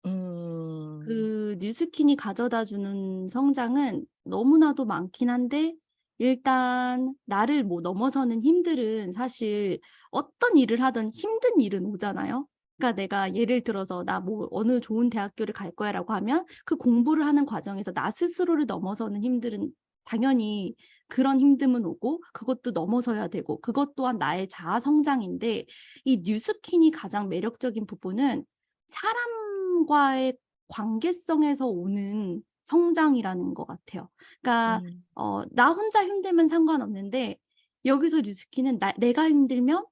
음, 그 뉴스킨이 가져다 주는 성장은 너무나도 많긴 한데 일단 나를 뭐 넘어서는 힘들은 사실 어떤 일을 하든 힘든 일은 오잖아요. 그러니까 내가 예를 들어서 나 뭐 어느 좋은 대학교를 갈 거야라고 하면 그 공부를 하는 과정에서 나 스스로를 넘어서는 힘들은 당연히 그런 힘듦은 오고 그것도 넘어서야 되고 그것 또한 나의 자아 성장인데 이 뉴스킨이 가장 매력적인 부분은 사람과의 관계성에서 오는 성장이라는 것 같아요. 그러니까 음, 나 혼자 힘들면 상관없는데 여기서 뉴스키는 내가 힘들면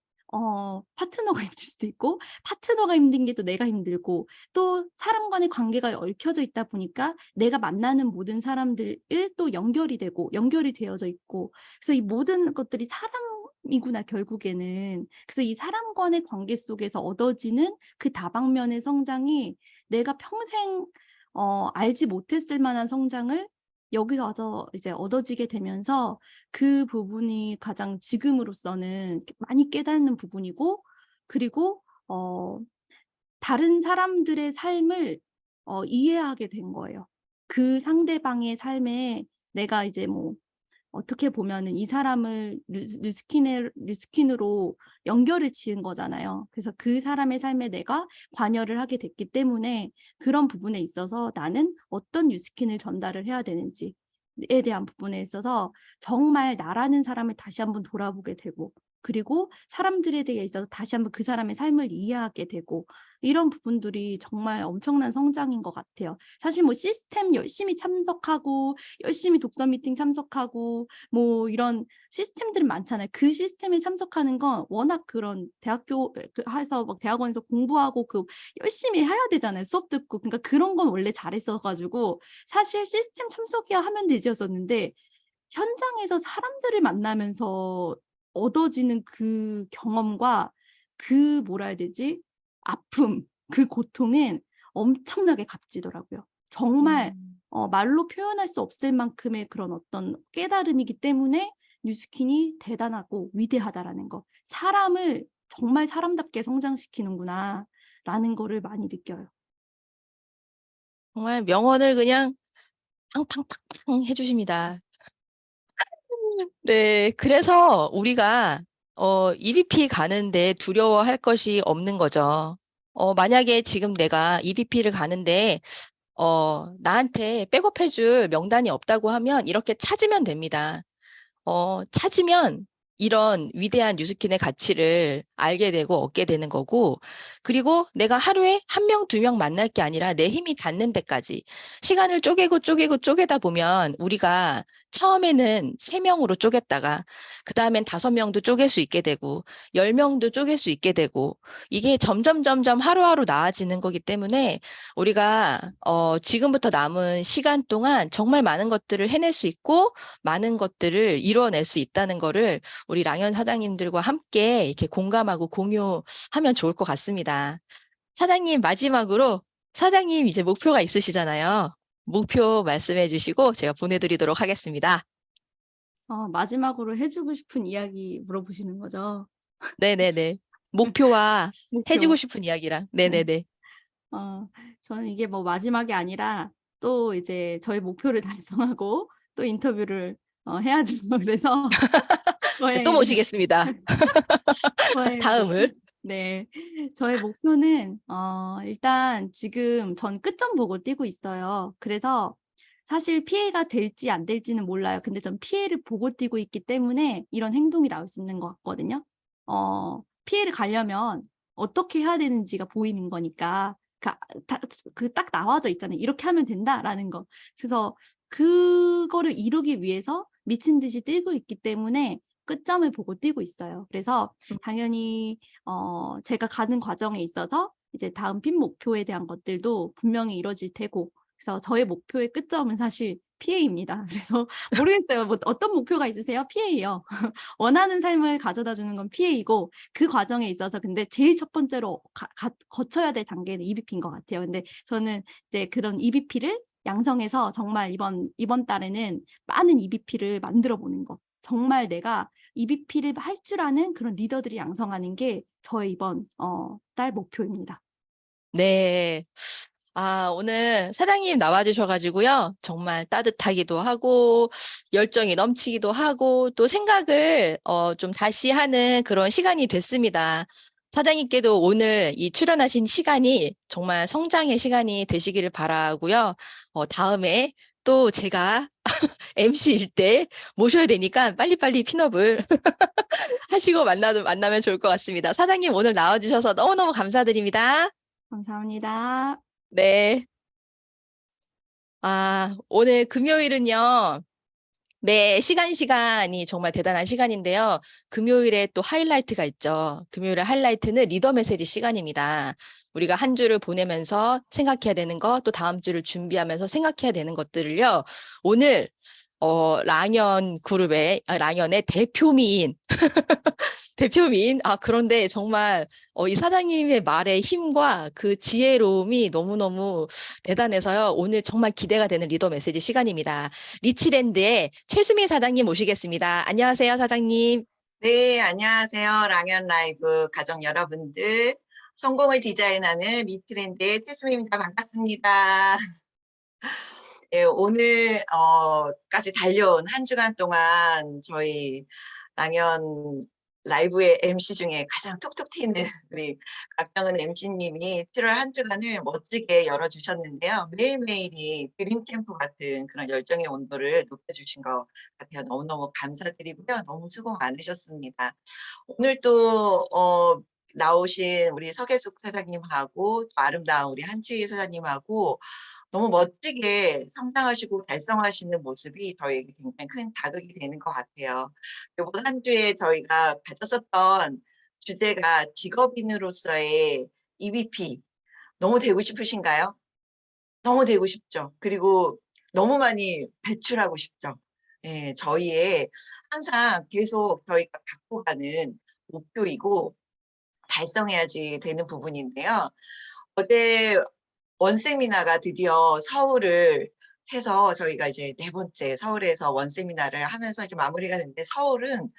파트너가 힘들 수도 있고 파트너가 힘든 게 또 내가 힘들고 또 사람 간의 관계가 얽혀져 있다 보니까 내가 만나는 모든 사람들을 또 연결이 되고 연결이 되어져 있고 그래서 이 모든 것들이 사람이구나 결국에는. 그래서 이 사람 간의 관계 속에서 얻어지는 그 다방면의 성장이 내가 평생 알지 못했을 만한 성장을 여기서 와서 이제 얻어지게 되면서 그 부분이 가장 지금으로서는 많이 깨닫는 부분이고 그리고 다른 사람들의 삶을 이해하게 된 거예요. 그 상대방의 삶에 내가 이제 뭐 어떻게 보면은 이 사람을 뉴스킨으로 연결을 지은 거잖아요. 그래서 그 사람의 삶에 내가 관여를 하게 됐기 때문에 그런 부분에 있어서 나는 어떤 뉴스킨을 전달을 해야 되는지에 대한 부분에 있어서 정말 나라는 사람을 다시 한번 돌아보게 되고 그리고 사람들에 대해 있어서 다시 한번 그 사람의 삶을 이해하게 되고 이런 부분들이 정말 엄청난 성장인 것 같아요. 사실 뭐 시스템 열심히 참석하고 열심히 독서 미팅 참석하고 뭐 이런 시스템들은 많잖아요. 그 시스템에 참석하는 건 워낙 그런 대학교 해서 막 대학원에서 공부하고 그 열심히 해야 되잖아요. 수업 듣고. 그러니까 그런 건 원래 잘했어가지고 사실 시스템 참석이야 하면 되지였었는데 현장에서 사람들을 만나면서 얻어지는 그 경험과 그 뭐라 해야 되지? 아픔, 그 고통은 엄청나게 값지더라고요. 정말 음. 말로 표현할 수 없을 만큼의 그런 어떤 깨달음이기 때문에 뉴스킨이 대단하고 위대하다라는 거. 사람을 정말 사람답게 성장시키는구나 라는 거를 많이 느껴요. 정말 명언을 그냥 팡팡팡팡 해주십니다. 네, 그래서 우리가 EBP 가는데 두려워할 것이 없는 거죠. 만약에 지금 내가 EBP를 가는데 나한테 백업해줄 명단이 없다고 하면 이렇게 찾으면 됩니다. 찾으면 이런 위대한 뉴스킨의 가치를 알게 되고 얻게 되는 거고, 그리고 내가 하루에 한 명, 두 명 만날 게 아니라 내 힘이 닿는 데까지 시간을 쪼개다 보면 우리가 처음에는 세 명으로 쪼갰다가 그 다음엔 5명도 쪼갤 수 있게 되고 10명도 쪼갤 수 있게 되고 이게 점점 하루하루 나아지는 거기 때문에 우리가 지금부터 남은 시간 동안 정말 많은 것들을 해낼 수 있고 많은 것들을 이뤄낼 수 있다는 거를 우리 랑현 사장님들과 함께 이렇게 공감하고 공유하면 좋을 것 같습니다. 사장님, 마지막으로 사장님 이제 목표가 있으시잖아요. 목표 말씀해 주시고 제가 보내드리도록 하겠습니다. 마지막으로 해주고 싶은 이야기 물어보시는 거죠? 네네네. 목표와 해주고 목표. 싶은 이야기랑. 네. 네네네. 저는 이게 뭐 마지막이 아니라 또 이제 저희 목표를 달성하고 또 인터뷰를 해야죠. 그래서 네, 또 저의 모시겠습니다. 저의 다음을. 네. 저의 목표는 일단 지금 전 끝점 보고 뛰고 있어요. 그래서 사실 피해가 될지 안 될지는 몰라요. 근데 전 피해를 보고 뛰고 있기 때문에 이런 행동이 나올 수 있는 것 같거든요. 피해를 가려면 어떻게 해야 되는지가 보이는 거니까 딱 나와져 있잖아요. 이렇게 하면 된다라는 거. 그래서 그거를 이루기 위해서 미친 듯이 뛰고 있기 때문에 끝점을 보고 뛰고 있어요. 그래서 당연히 제가 가는 과정에 있어서 이제 다음 핀 목표에 대한 것들도 분명히 이뤄질 테고, 그래서 저의 목표의 끝점은 사실 PA입니다. 그래서 모르겠어요. 뭐 어떤 목표가 있으세요? PA요. 원하는 삶을 가져다 주는 건 PA이고, 그 과정에 있어서 근데 제일 첫 번째로 거쳐야 될 단계는 EBP인 것 같아요. 근데 저는 이제 그런 EBP를 양성해서 정말 이번 달에는 많은 EBP를 만들어 보는 거. 정말 내가 EBP를 할 줄 아는 그런 리더들이 양성하는 게 저의 이번 달 목표입니다. 네. 아, 오늘 사장님 나와주셔가지고요. 정말 따뜻하기도 하고, 열정이 넘치기도 하고, 또 생각을 좀 다시 하는 그런 시간이 됐습니다. 사장님께도 오늘 이 출연하신 시간이 정말 성장의 시간이 되시기를 바라고요. 다음에 또 제가 MC일 때 모셔야 되니까 빨리빨리 핀업을 하시고 만나면 좋을 것 같습니다. 사장님 오늘 나와주셔서 너무너무 감사드립니다. 감사합니다. 네. 아, 오늘 금요일은요. 매 시간이 정말 대단한 시간인데요. 금요일에 또 하이라이트가 있죠. 금요일의 하이라이트는 리더 메시지 시간입니다. 우리가 한 주를 보내면서 생각해야 되는 것, 또 다음 주를 준비하면서 생각해야 되는 것들을요. 오늘 랑연의 대표미인. 그런데 정말 이 사장님의 말의 힘과 그 지혜로움이 너무너무 대단해서요. 오늘 정말 기대가 되는 리더 메시지 시간입니다. 리치랜드의 최수미 사장님 모시겠습니다. 안녕하세요, 사장님. 네, 안녕하세요. 랑연 라이브 가족 여러분들. 성공을 디자인하는 리트렌드의 태수입니다. 반갑습니다. 네, 오늘까지 달려온 한 주간 동안 저희 랑연 라이브의 MC 중에 가장 톡톡 튀는 우리 박정은 MC님이 7월 한 주간을 멋지게 열어주셨는데요. 매일매일이 드림캠프 같은 그런 열정의 온도를 높여주신 것 같아요. 너무너무 감사드리고요. 너무 수고 많으셨습니다. 오늘 또 나오신 우리 서계숙 사장님하고 또 아름다운 우리 한치희 사장님하고 너무 멋지게 성장하시고 달성하시는 모습이 저에게 굉장히 큰 자극이 되는 것 같아요. 이번 한 주에 저희가 가졌었던 주제가 직업인으로서의 EVP 너무 되고 싶으신가요? 너무 되고 싶죠. 그리고 너무 많이 배출하고 싶죠. 예, 저희의 항상 계속 저희가 갖고 가는 목표이고 달성해야지 되는 부분인데요. 어제 원세미나가 드디어 서울을 해서 저희가 이제 4번째 서울에서 원세미나를 하면서 이제 마무리가 됐는데 서울은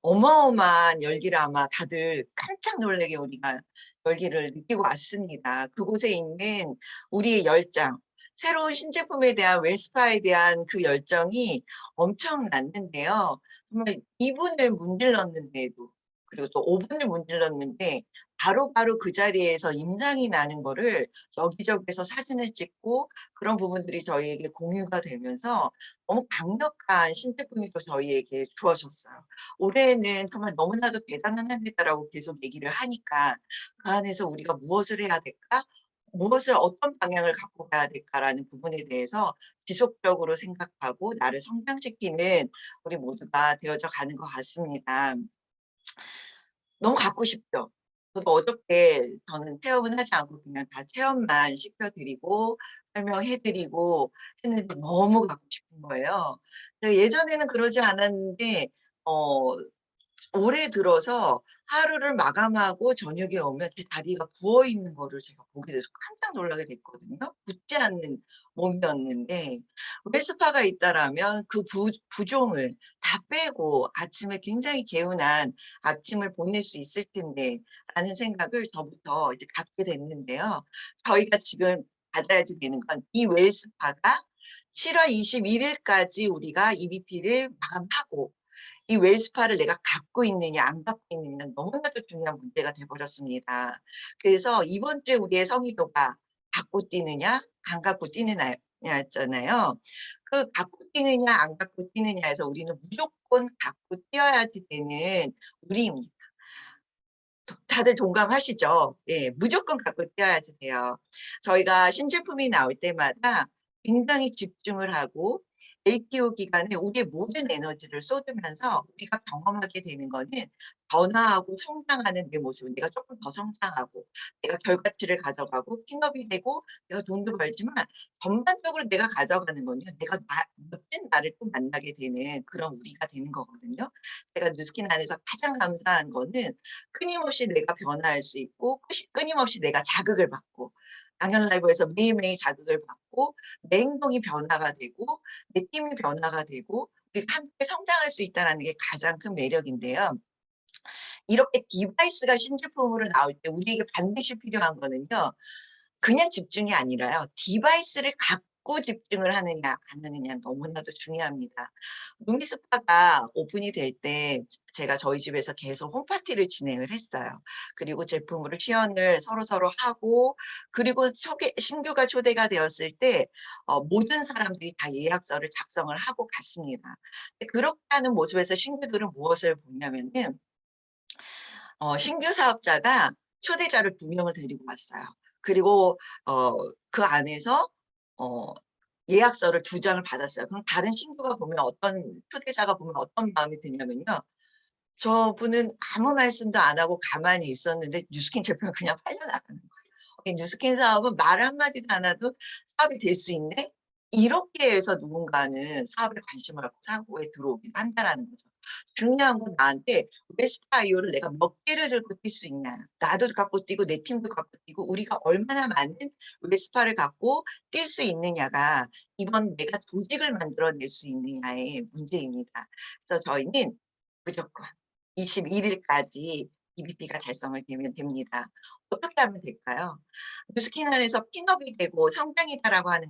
어마어마한 열기를 아마 다들 깜짝 놀라게 우리가 열기를 느끼고 왔습니다. 그곳에 있는 우리의 열정, 새로운 신제품에 대한 웰스파에 대한 그 열정이 엄청났는데요. 정말 2분을 문질렀는데도 그리고 또 5분을 문질렀는데 바로바로 그 자리에서 임상이 나는 거를 여기저기서 사진을 찍고 그런 부분들이 저희에게 공유가 되면서 너무 강력한 신제품이 또 저희에게 주어졌어요. 올해는 정말 너무나도 대단한 한 해다라고 계속 얘기를 하니까 그 안에서 우리가 무엇을 해야 될까? 무엇을 어떤 방향을 갖고 가야 될까라는 부분에 대해서 지속적으로 생각하고 나를 성장시키는 우리 모두가 되어져 가는 것 같습니다. 너무 갖고 싶죠. 저도 어저께 저는 체험은 하지 않고 그냥 다 체험만 시켜드리고 설명해드리고 했는데 너무 갖고 싶은 거예요. 예전에는 그러지 않았는데 올해 들어서 하루를 마감하고 저녁에 오면 제 다리가 부어 있는 거를 제가 보게 돼서 깜짝 놀라게 됐거든요. 붙지 않는 몸이었는데 웰스파가 있다라면 그 부종을 다 빼고 아침에 굉장히 개운한 아침을 보낼 수 있을 텐데 라는 생각을 저부터 이제 갖게 됐는데요. 저희가 지금 가져야 되는 건 이 웰스파가 7월 21일까지 우리가 EBP를 마감하고 이 웰스파를 내가 갖고 있느냐 안 갖고 있느냐는 너무나도 중요한 문제가 돼버렸습니다. 그래서 이번 주에 우리의 성의도가 갖고 뛰느냐 안 갖고 뛰느냐였잖아요. 그 갖고 뛰느냐 안 갖고 뛰느냐에서 우리는 무조건 갖고 뛰어야지 되는 우리입니다. 다들 동감하시죠? 예, 무조건 갖고 뛰어야지 돼요. 저희가 신제품이 나올 때마다 굉장히 집중을 하고 LTO 기간에 우리의 모든 에너지를 쏟으면서 우리가 경험하게 되는 거는 변화하고 성장하는 내 모습을 내가 조금 더 성장하고 내가 결과치를 가져가고 핀업이 되고 내가 돈도 벌지만 전반적으로 내가 가져가는 건요. 내가 멋진 나를 또 만나게 되는 그런 우리가 되는 거거든요. 제가 뉴스킨 안에서 가장 감사한 거는 끊임없이 내가 변화할 수 있고 끊임없이 내가 자극을 받고 당연 라이브에서 매일매일 자극을 받고 내 행동이 변화가 되고 내 팀이 변화가 되고 우리가 함께 성장할 수 있다는 게 가장 큰 매력인데요. 이렇게 디바이스가 신제품으로 나올 때 우리에게 반드시 필요한 거는요. 그냥 집중이 아니라요. 디바이스를 갖고 집중을 하느냐 안 하느냐 너무나도 중요합니다. 루미스파가 오픈이 될 때 제가 저희 집에서 계속 홈파티를 진행을 했어요. 그리고 제품으로 시연을 서로서로 하고 그리고 신규가 초대가 되었을 때 모든 사람들이 다 예약서를 작성을 하고 갔습니다. 그렇게 하는 모습에서 신규들은 무엇을 보냐면은 신규 사업자가 초대자를 2명을 데리고 왔어요. 그리고 그 안에서 예약서를 2장을 받았어요. 그럼 다른 신규가 보면 초대자가 보면 어떤 마음이 드냐면요. 저분은 아무 말씀도 안 하고 가만히 있었는데 뉴스킨 제품을 그냥 팔려나가는 거예요. 뉴스킨 사업은 말 한마디도 안 해도 사업이 될 수 있네? 이렇게 해서 누군가는 사업에 관심을 갖고 사고에 들어오기도 한다는 거죠. 중요한 건 나한테 웨스파이오를 내가 몇 개를 들고 뛸 수 있냐. 나도 갖고 뛰고 내 팀도 갖고 뛰고 우리가 얼마나 많은 웨스파를 갖고 뛸 수 있느냐가 이번 내가 조직을 만들어낼 수 있느냐의 문제입니다. 그래서 저희는 무조건 21일까지 EBP가 달성을 되면 됩니다. 어떻게 하면 될까요? 뉴스킨 안에서 핀업이 되고 성장이다라고 할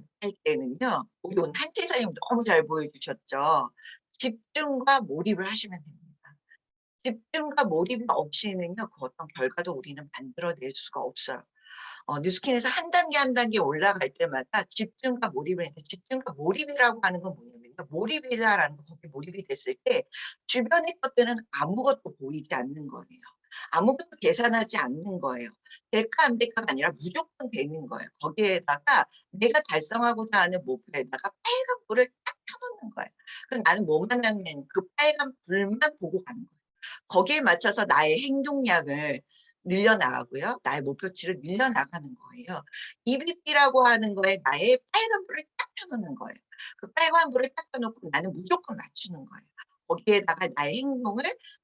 때는요. 우리 오늘 한태사님 너무 잘 보여주셨죠. 집중과 몰입을 하시면 됩니다. 집중과 몰입이 없이는요. 그 어떤 결과도 우리는 만들어낼 수가 없어요. 뉴스킨에서 한 단계 한 단계 올라갈 때마다 집중과 몰입을 했는데 집중과 몰입이라고 하는 건 뭐냐면요. 몰입이다라는 거 거기에 몰입이 됐을 때 주변의 것들은 아무것도 보이지 않는 거예요. 아무것도 계산하지 않는 거예요. 될까 안 될까가 아니라 무조건 되는 거예요. 거기에다가 내가 달성하고자 하는 목표에다가 빨간 불을 딱 켜놓는 거예요. 그럼 나는 뭐만 하면 그 빨간 불만 보고 가는 거예요. 거기에 맞춰서 나의 행동량을 늘려나가고요. 나의 목표치를 늘려나가는 거예요. EBP라고 하는 거에 나의 빨간 불을 딱 켜놓는 거예요. 그 빨간 불을 딱 켜놓고 나는 무조건 맞추는 거예요. 거기에다가 나의 행동을,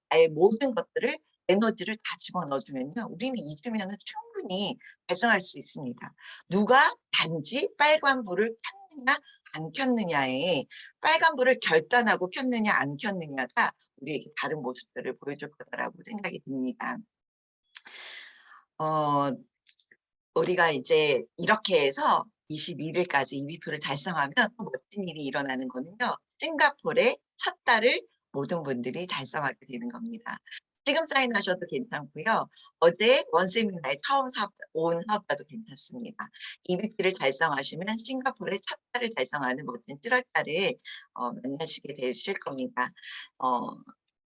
나의 모든 것들을, 에너지를 다 집어넣어주면요. 우리는 2주면은 충분히 달성할 수 있습니다. 누가 단지 빨간 불을 켰느냐, 안 켰느냐에 빨간 불을 결단하고 켰느냐, 안 켰느냐가 우리에게 다른 모습들을 보여줄 거다라고 생각이 듭니다. 우리가 이제 이렇게 해서 21일까지 EBP를 달성하면 또 멋진 일이 일어나는 거는요. 싱가포르의 첫 달을 모든 분들이 달성하게 되는 겁니다. 지금 사인하셔도 괜찮고요. 어제 원세미나에 처음 온 사업자도 괜찮습니다. EBP를 달성하시면 싱가포르의 첫 달을 달성하는 멋진 7월달을 만나시게 되실 겁니다.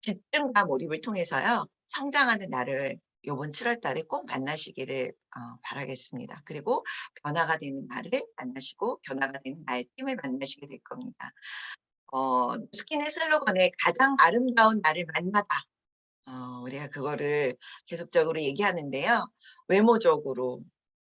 집중과 몰입을 통해서요. 성장하는 나를 이번 7월달에 꼭 만나시기를 바라겠습니다. 그리고 변화가 되는 나를 만나시고 변화가 되는 나의 팀을 만나시게 될 겁니다. 스킨의 슬로건에 가장 아름다운 나를 만나다. 우리가 그거를 계속적으로 얘기하는데요. 외모적으로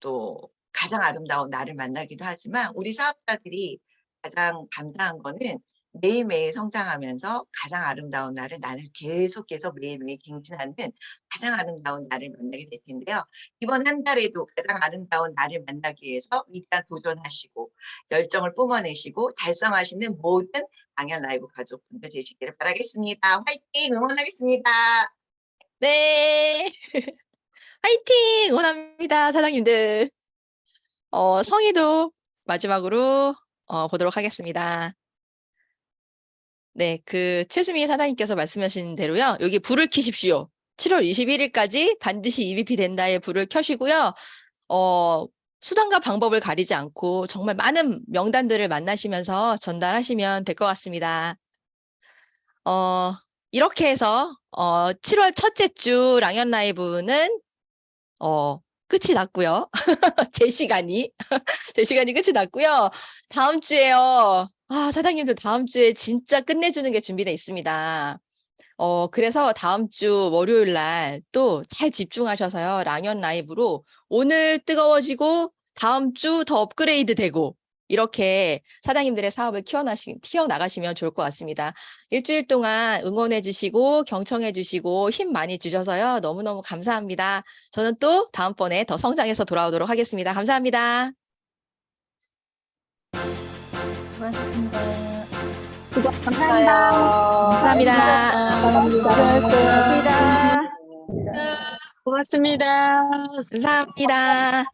또 가장 아름다운 나를 만나기도 하지만 우리 사업자들이 가장 감사한 거는 매일매일 성장하면서 가장 아름다운 나를 계속해서 매일매일 갱신하는 가장 아름다운 나를 만나게 될 텐데요. 이번 한 달에도 가장 아름다운 나를 만나기 위해서 위대한 도전하시고 열정을 뿜어내시고 달성하시는 모든 당연 라이브 가족분들 되시기를 바라겠습니다. 화이팅! 응원하겠습니다. 네. 화이팅! 응원합니다, 사장님들. 성의도 마지막으로 보도록 하겠습니다. 네, 최수미 사장님께서 말씀하신 대로요. 여기 불을 켜십시오. 7월 21일까지 반드시 EBP 된다에 불을 켜시고요. 수단과 방법을 가리지 않고 정말 많은 명단들을 만나시면서 전달하시면 될 것 같습니다. 이렇게 해서 7월 첫째 주 랑연 라이브는 끝이 났고요. 제 시간이 끝이 났고요. 다음 주에요. 사장님들 다음 주에 진짜 끝내주는 게 준비되어 있습니다. 그래서 다음 주 월요일 날 또 잘 집중하셔서요. 랑연 라이브로 오늘 뜨거워지고 다음 주 더 업그레이드 되고 이렇게 사장님들의 사업을 키워나가시면 좋을 것 같습니다. 일주일 동안 응원해 주시고 경청해 주시고 힘 많이 주셔서요. 너무너무 감사합니다. 저는 또 다음번에 더 성장해서 돌아오도록 하겠습니다. 감사합니다. 수고하셨습니다. 감사합니다. 고맙습니다. 감사합니다.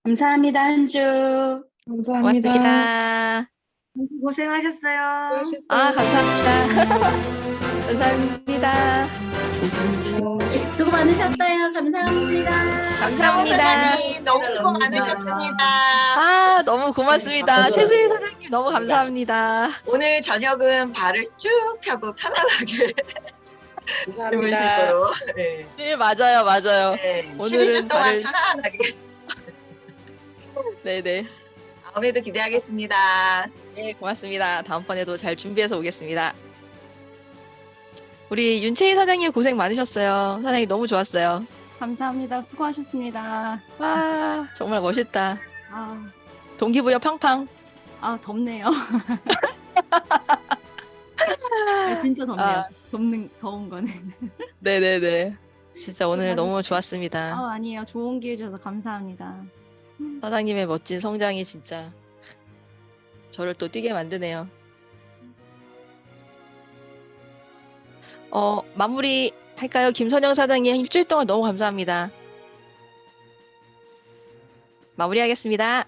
감사합니다, 한 주. 고맙습니다. 고생하셨어요. 감사합니다. 감사합니다. 수고 많으셨어요. 감사합니다. 감사합니다. 사장님 너무 수고 많으셨습니다. 너무 고맙습니다. 최수희 사장님 너무 감사합니다. 오늘 저녁은 발을 쭉 펴고 편안하게 주무시도록. 네. 네, 맞아요. 네. 오늘은 12주 동안 발을- 편안하게. 네네. 다음에도 기대하겠습니다. 네, 고맙습니다. 다음번에도 잘 준비해서 오겠습니다. 우리 윤채희 사장님 고생 많으셨어요. 사장님 너무 좋았어요. 감사합니다. 수고하셨습니다. 정말 멋있다. 아, 동기부여 팡팡. 덥네요. 진짜 덥네요. 아. 더운 거는. 네네네. 진짜 오늘 수고하셨어요. 너무 좋았습니다. 아니에요. 좋은 기회 주셔서 감사합니다. 사장님의 멋진 성장이 진짜 저를 또 뛰게 만드네요. 마무리 할까요? 김선영 사장님 일주일 동안 너무 감사합니다. 마무리하겠습니다.